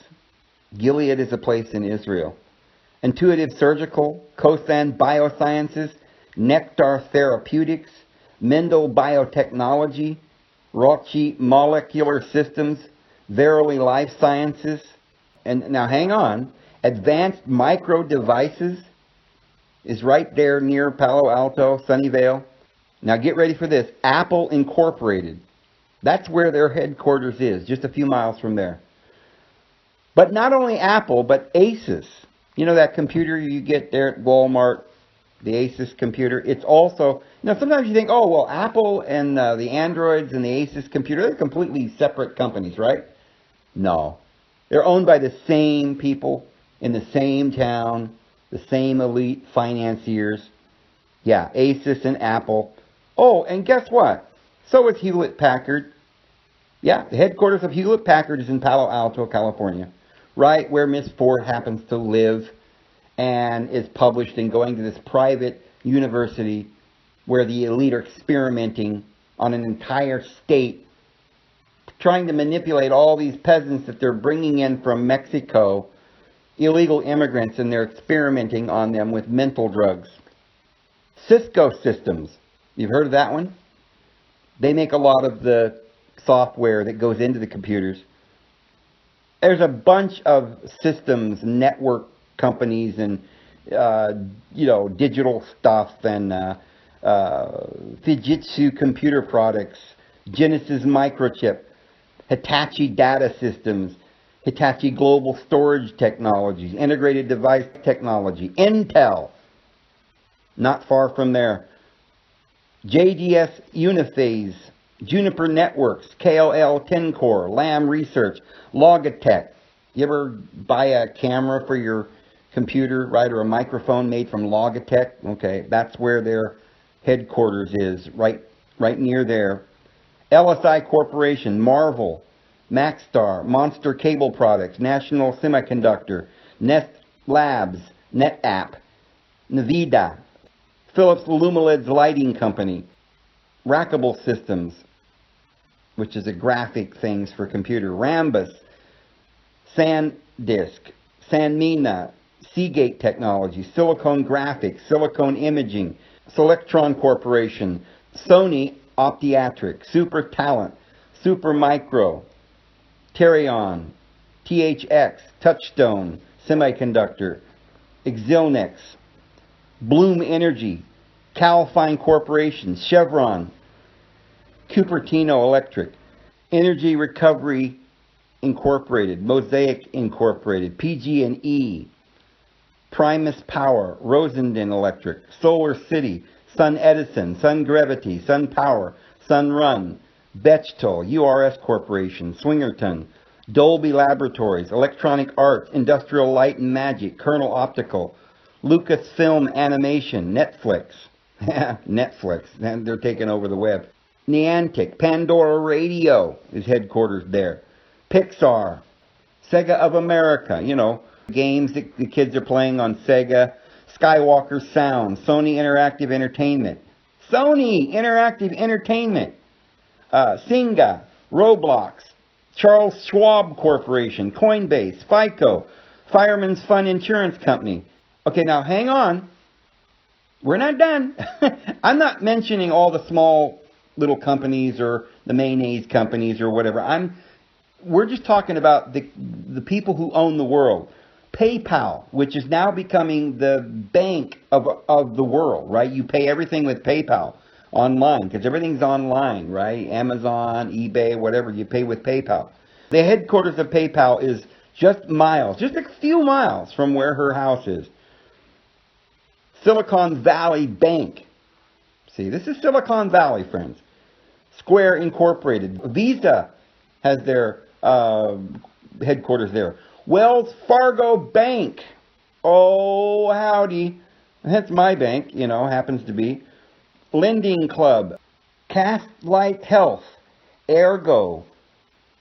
Gilead is a place in Israel. Intuitive Surgical, Kosan Biosciences, Nectar Therapeutics, Mendel Biotechnology, Roche Molecular Systems, Verily Life Sciences. And now hang on, Advanced Micro Devices is right there near Palo Alto, Sunnyvale. Now get ready for this. Apple Incorporated. That's where their headquarters is, just a few miles from there. But not only Apple, but Asus. You know that computer you get there at Walmart, the Asus computer? It's also, sometimes you think, oh, well, Apple and the Androids and the Asus computer, they're completely separate companies, right? No. They're owned by the same people in the same town, the same elite financiers. Yeah, Asus and Apple. Oh, and guess what? So is Hewlett-Packard. Yeah, the headquarters of Hewlett-Packard is in Palo Alto, California, right where Miss Ford happens to live and is published and going to this private university where the elite are experimenting on an entire state, trying to manipulate all these peasants that they're bringing in from Mexico, illegal immigrants, and they're experimenting on them with mental drugs. Cisco Systems. You've heard of that one? They make a lot of the software that goes into the computers. There's a bunch of systems, network companies, and digital stuff, and Fujitsu computer products, Genesis Microchip, Hitachi Data Systems, Hitachi Global Storage Technologies, Integrated Device Technology, Intel, not far from there, JDS Uniphase, Juniper Networks, KOL Tencor, Lam Research, Logitech. You ever buy a camera for your computer, right, or a microphone made from Logitech? Okay, that's where their headquarters is, right near there. LSI Corporation, Marvel, Maxstar, Monster Cable Products, National Semiconductor, Nest Labs, NetApp, Nvidia, Philips Lumileds Lighting Company, Rackable Systems, which is a graphic things for computer, Rambus, SanDisk, Sanmina, Seagate Technology, Silicon Graphics, Silicon Imaging, Selectron Corporation, Sony Optiatric, Super Talent, Super Micro, Terion, THX, Touchstone Semiconductor, Exilnex, Bloom Energy, Calfine Corporation, Chevron, Cupertino Electric, Energy Recovery Incorporated, Mosaic Incorporated, PG&E, Primus Power, Rosendin Electric, Solar City, Sun Edison, Sun Gravity, Sun Power, Sunrun, Bechtel, URS Corporation, Swingerton, Dolby Laboratories, Electronic Arts, Industrial Light and Magic, Kernel Optical, Lucasfilm Animation, Netflix, Netflix, and they're taking over the web. Niantic, Pandora Radio is headquartered there. Pixar, Sega of America, games that the kids are playing on Sega. Skywalker Sound, Sony Interactive Entertainment. Sony Interactive Entertainment. Singa, Roblox, Charles Schwab Corporation, Coinbase, FICO, Fireman's Fund Insurance Company. Okay, now hang on. We're not done. I'm not mentioning all the small little companies or the mayonnaise companies or whatever. We're just talking about the people who own the world. PayPal, which is now becoming the bank of the world, right? You pay everything with PayPal online because everything's online, right? Amazon, eBay, whatever, you pay with PayPal. The headquarters of PayPal is just a few miles from where her house is. Silicon Valley Bank. See, this is Silicon Valley, friends. Square Incorporated. Visa has their headquarters there. Wells Fargo Bank. Oh, howdy. That's my bank, happens to be. Lending Club. Castlight Health. Ergo.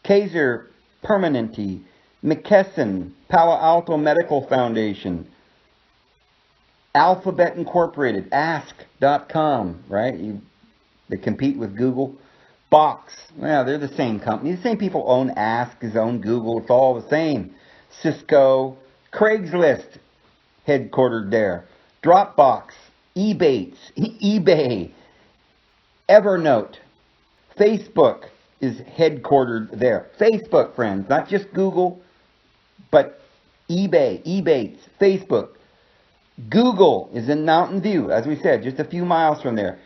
Kaiser Permanente. McKesson. Palo Alto Medical Foundation. Alphabet Incorporated. Ask.com, right? They compete with Google. Box. Well, they're the same company. The same people own Ask, own Google. It's all the same. Cisco. Craigslist, headquartered there. Dropbox. eBay. Evernote. Facebook is headquartered there. Facebook, friends. Not just Google, but eBay, Facebook. Google is in Mountain View, as we said, just a few miles from there.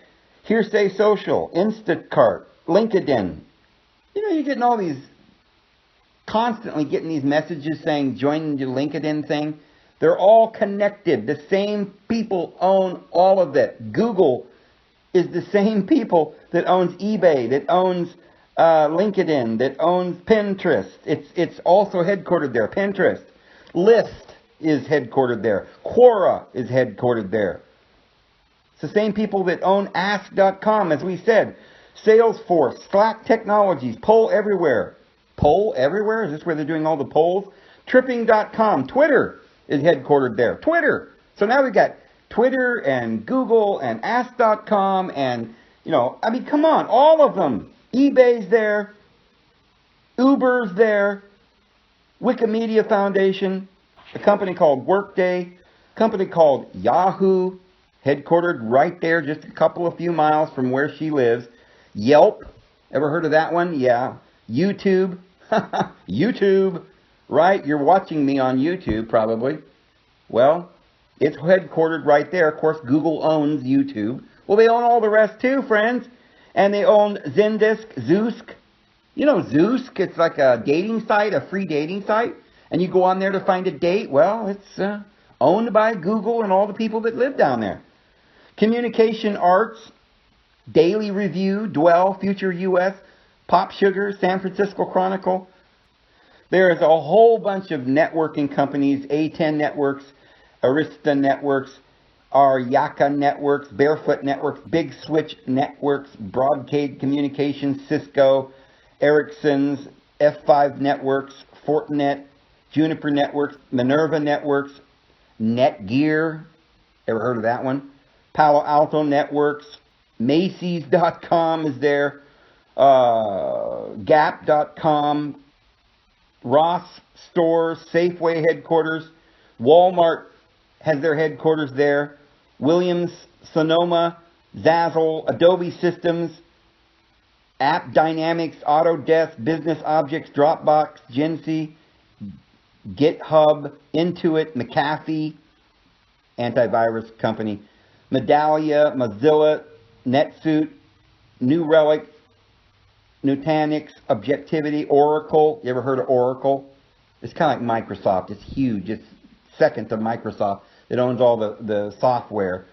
Hearsay Social, Instacart, LinkedIn. You're getting all these, constantly getting these messages saying join the LinkedIn thing. They're all connected. The same people own all of that. Google is the same people that owns eBay, that owns LinkedIn, that owns Pinterest. It's also headquartered there. Pinterest. Lyft is headquartered there. Quora is headquartered there. It's the same people that own Ask.com, as we said. Salesforce, Slack Technologies, Poll Everywhere. Poll Everywhere? Is this where they're doing all the polls? Tripping.com. Twitter is headquartered there. Twitter. So now we've got Twitter and Google and Ask.com and, come on, all of them. eBay's there. Uber's there. Wikimedia Foundation. A company called Workday. A company called Yahoo, headquartered right there, just a few miles from where she lives. Yelp. Ever heard of that one? Yeah. YouTube. YouTube. Right? You're watching me on YouTube, probably. Well, it's headquartered right there. Of course, Google owns YouTube. Well, they own all the rest too, friends. And they own Zendesk, Zoosk. Zoosk, it's like a dating site, a free dating site. And you go on there to find a date. Well, it's owned by Google and all the people that live down there. Communication Arts, Daily Review, Dwell, Future US, Pop Sugar, San Francisco Chronicle. There is a whole bunch of networking companies, A10 Networks, Arista Networks, Aryaka Networks, Barefoot Networks, Big Switch Networks, Broadcast Communications, Cisco, Ericsson's, F5 Networks, Fortinet, Juniper Networks, Minerva Networks, Netgear, ever heard of that one? Palo Alto Networks, Macy's.com is there, Gap.com, Ross Stores, Safeway headquarters, Walmart has their headquarters there, Williams, Sonoma, Zazzle, Adobe Systems, App Dynamics, Autodesk, Business Objects, Dropbox, Genesee, GitHub, Intuit, McAfee, antivirus company, Medallia, Mozilla, NetSuite, New Relic, Nutanix, Objectivity, Oracle. You ever heard of Oracle? It's kind of like Microsoft. It's huge. It's second to Microsoft. It owns all the software,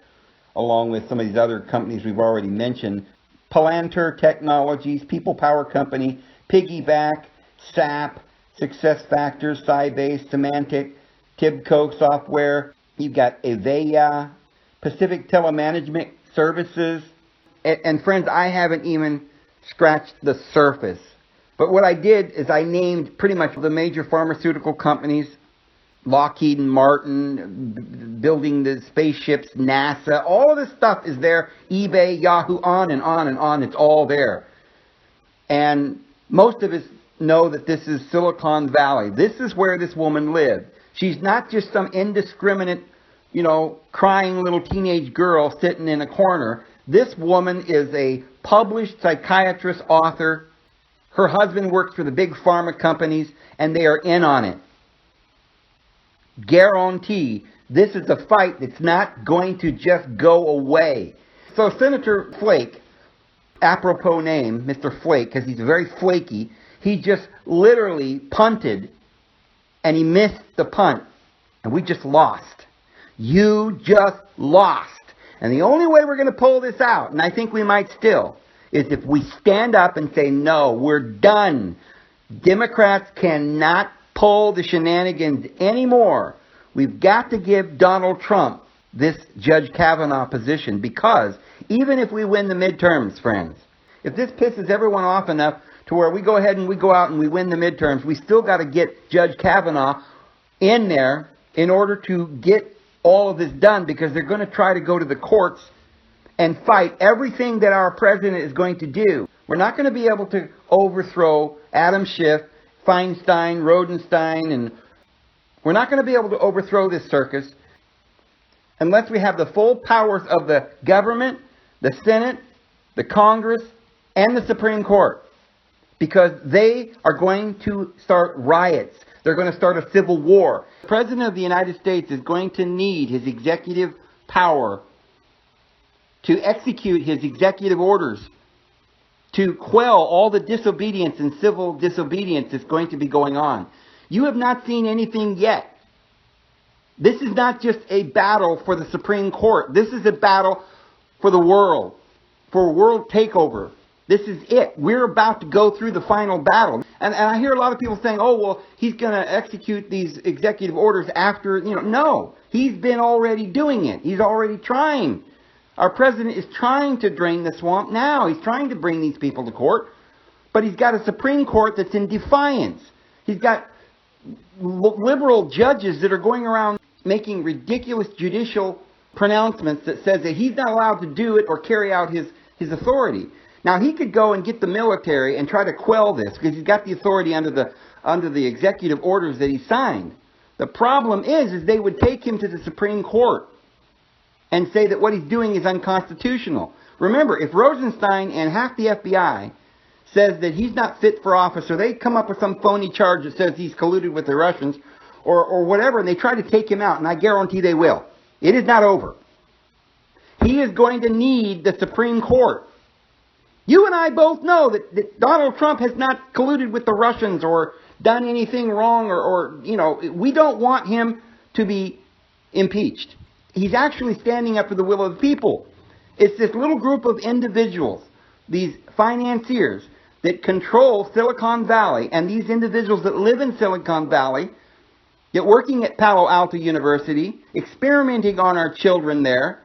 along with some of these other companies we've already mentioned. Palantir Technologies, People Power Company, Piggyback, SAP, SuccessFactors, Sybase, Symantec, Tibco Software. You've got Avaya, Pacific Telemanagement services. And friends, I haven't even scratched the surface. But what I did is I named pretty much the major pharmaceutical companies, Lockheed and Martin, building the spaceships, NASA, all of this stuff is there, eBay, Yahoo, on and on and on, it's all there. And most of us know that this is Silicon Valley. This is where this woman lived. She's not just some indiscriminate, crying little teenage girl sitting in a corner. This woman is a published psychiatrist, author. Her husband works for the big pharma companies, and they are in on it. Guarantee this is a fight that's not going to just go away. So Senator Flake, apropos name, Mr. Flake, because he's very flaky, he just literally punted, and he missed the punt, and we just lost. You just lost. And the only way we're going to pull this out, and I think we might still, is if we stand up and say, no, we're done. Democrats cannot pull the shenanigans anymore. We've got to give Donald Trump this Judge Kavanaugh position, because even if we win the midterms, friends, if this pisses everyone off enough to where we go ahead and we go out and we win the midterms, we still got to get Judge Kavanaugh in there in order to get all of this done, because they're going to try to go to the courts and fight everything that our president is going to do. We're not going to be able to overthrow Adam Schiff, Feinstein, Rodenstein, and we're not going to be able to overthrow this circus unless we have the full powers of the government, the Senate, the Congress, and the Supreme Court. Because they are going to start riots. They're going to start a civil war. The President of the United States is going to need his executive power to execute his executive orders, to quell all the disobedience and civil disobedience that's going to be going on. You have not seen anything yet. This is not just a battle for the Supreme Court. This is a battle for the world, for world takeover. This is it. We're about to go through the final battle. And I hear a lot of people saying, oh, well, he's going to execute these executive orders after, no. He's been already doing it. He's already trying. Our president is trying to drain the swamp now. He's trying to bring these people to court. But he's got a Supreme Court that's in defiance. He's got liberal judges that are going around making ridiculous judicial pronouncements that says that he's not allowed to do it or carry out his authority. Now, he could go and get the military and try to quell this because he's got the authority under the executive orders that he signed. The problem is they would take him to the Supreme Court and say that what he's doing is unconstitutional. Remember, if Rosenstein and half the FBI says that he's not fit for office, or they come up with some phony charge that says he's colluded with the Russians, or whatever, and they try to take him out, and I guarantee they will. It is not over. He is going to need the Supreme Court. You and I both know that Donald Trump has not colluded with the Russians or done anything wrong, or we don't want him to be impeached. He's actually standing up for the will of the people. It's this little group of individuals, these financiers that control Silicon Valley, and these individuals that live in Silicon Valley, that working at Palo Alto University, experimenting on our children there,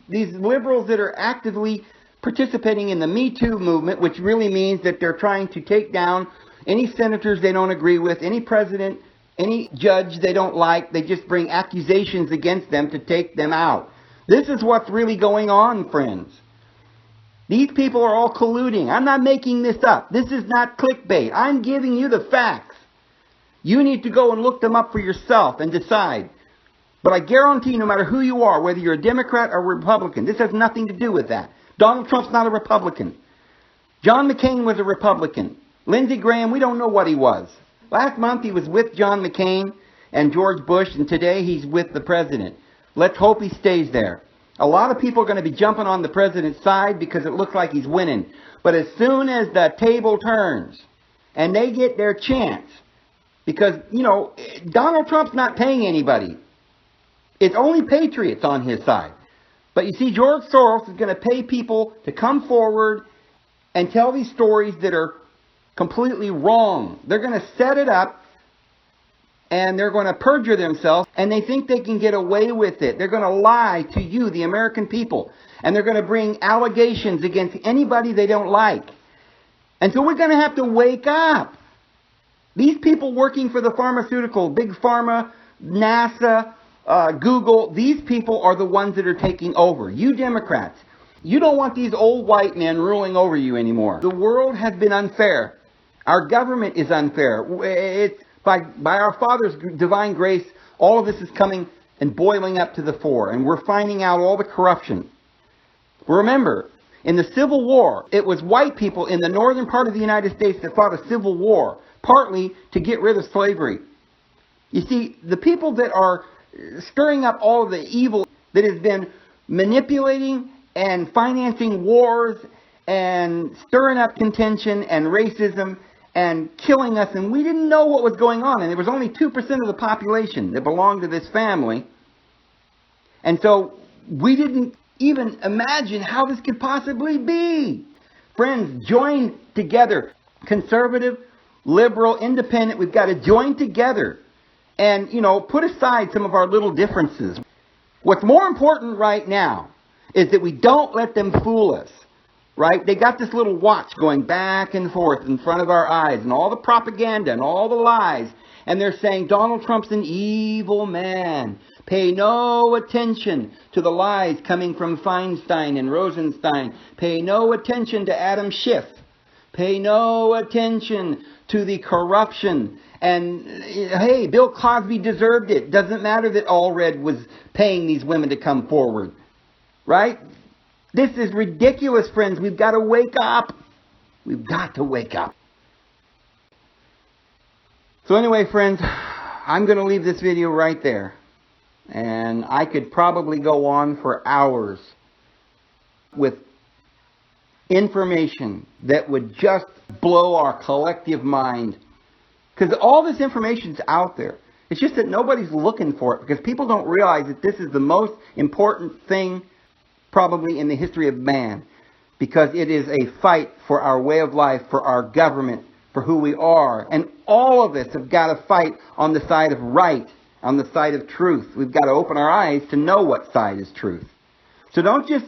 these liberals that are actively participating in the Me Too movement, which really means that they're trying to take down any senators they don't agree with, any president, any judge they don't like. They just bring accusations against them to take them out. This is what's really going on, friends. These people are all colluding. I'm not making this up. This is not clickbait. I'm giving you the facts. You need to go and look them up for yourself and decide. But I guarantee no matter who you are, whether you're a Democrat or Republican, this has nothing to do with that. Donald Trump's not a Republican. John McCain was a Republican. Lindsey Graham, we don't know what he was. Last month he was with John McCain and George Bush, and today he's with the president. Let's hope he stays there. A lot of people are going to be jumping on the president's side because it looks like he's winning. But as soon as the table turns and they get their chance, because, Donald Trump's not paying anybody. It's only patriots on his side. But you see, George Soros is going to pay people to come forward and tell these stories that are completely wrong. They're going to set it up and they're going to perjure themselves, and they think they can get away with it. They're going to lie to you, the American people, and they're going to bring allegations against anybody they don't like. And so we're going to have to wake up. These people working for the pharmaceutical, Big Pharma, NASA, Google, these people are the ones that are taking over. You Democrats, you don't want these old white men ruling over you anymore. The world has been unfair. Our government is unfair. It's by our Father's divine grace, all of this is coming and boiling up to the fore, and we're finding out all the corruption. Remember, in the Civil War, it was white people in the northern part of the United States that fought a civil war, partly to get rid of slavery. You see, the people that are stirring up all of the evil that has been manipulating and financing wars and stirring up contention and racism and killing us, and we didn't know what was going on, and there was only 2% of the population that belonged to this family, and so we didn't even imagine how this could possibly be. Friends, join together. Conservative, liberal, independent, we've got to join together and, put aside some of our little differences. What's more important right now is that we don't let them fool us, right? They got this little watch going back and forth in front of our eyes, and all the propaganda and all the lies, and they're saying Donald Trump's an evil man. Pay no attention to the lies coming from Feinstein and Rosenstein. Pay no attention to Adam Schiff. Pay no attention to the corruption. And, hey, Bill Cosby deserved it. Doesn't matter that Allred was paying these women to come forward. Right? This is ridiculous, friends. We've got to wake up. We've got to wake up. So anyway, friends, I'm going to leave this video right there. And I could probably go on for hours with information that would just blow our collective mind. Because all this information's out there. It's just that nobody's looking for it, because people don't realize that this is the most important thing probably in the history of man. Because it is a fight for our way of life, for our government, for who we are. And all of us have got to fight on the side of right, on the side of truth. We've got to open our eyes to know what side is truth. So don't just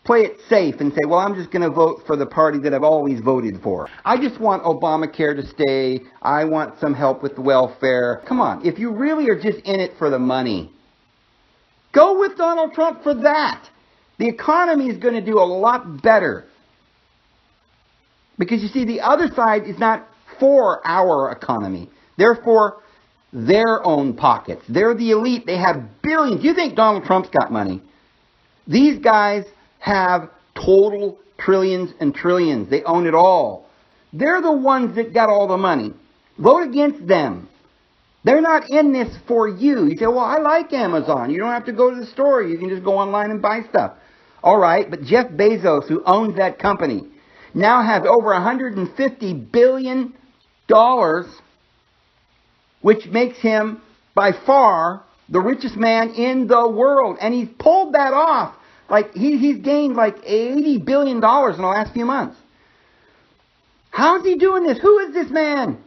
play it safe and say, well, I'm just going to vote for the party that I've always voted for. I just want Obamacare to stay. I want some help with welfare. Come on, if you really are just in it for the money, go with Donald Trump for that. The economy is going to do a lot better. Because you see, the other side is not for our economy. They're for their own pockets. They're the elite. They have billions. You think Donald Trump's got money? These guys have total trillions and trillions. They own it all. They're the ones that got all the money. Vote against them. They're not in this for you. You say, well, I like Amazon. You don't have to go to the store. You can just go online and buy stuff. All right, but Jeff Bezos, who owns that company, now has over $150 billion, which makes him by far the richest man in the world. And he's pulled that off. Like he's gained like $80 billion in the last few months. How's he doing this? Who is this man?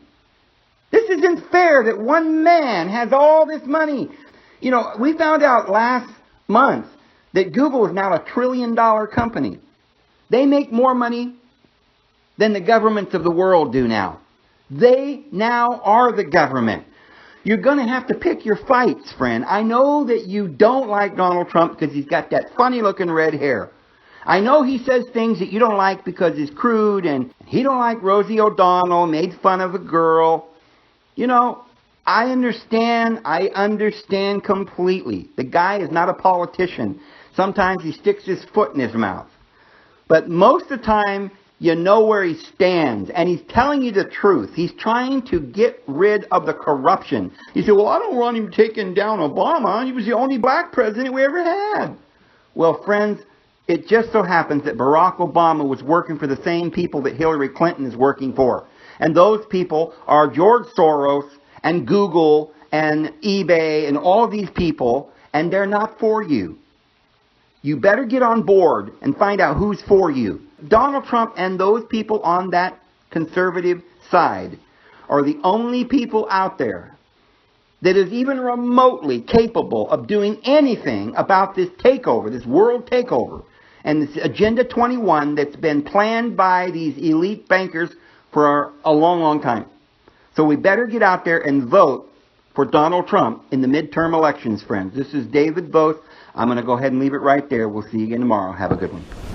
This isn't fair that one man has all this money. We found out last month that Google is now a $1 trillion company. They make more money than the governments of the world do now. They now are the government. You're going to have to pick your fights, friend. I know that you don't like Donald Trump because he's got that funny-looking red hair. I know he says things that you don't like because he's crude, and he don't like Rosie O'Donnell, made fun of a girl. I understand completely. The guy is not a politician. Sometimes he sticks his foot in his mouth. But most of the time, you know where he stands, and he's telling you the truth. He's trying to get rid of the corruption. You say, well, I don't want him taking down Obama. He was the only black president we ever had. Well, friends, it just so happens that Barack Obama was working for the same people that Hillary Clinton is working for. And those people are George Soros and Google and eBay and all of these people, and they're not for you. You better get on board and find out who's for you. Donald Trump and those people on that conservative side are the only people out there that is even remotely capable of doing anything about this takeover, this world takeover, and this Agenda 21 that's been planned by these elite bankers for a long, long time. So we better get out there and vote for Donald Trump in the midterm elections, friends. This is David Voth. I'm going to go ahead and leave it right there. We'll see you again tomorrow. Have a good one.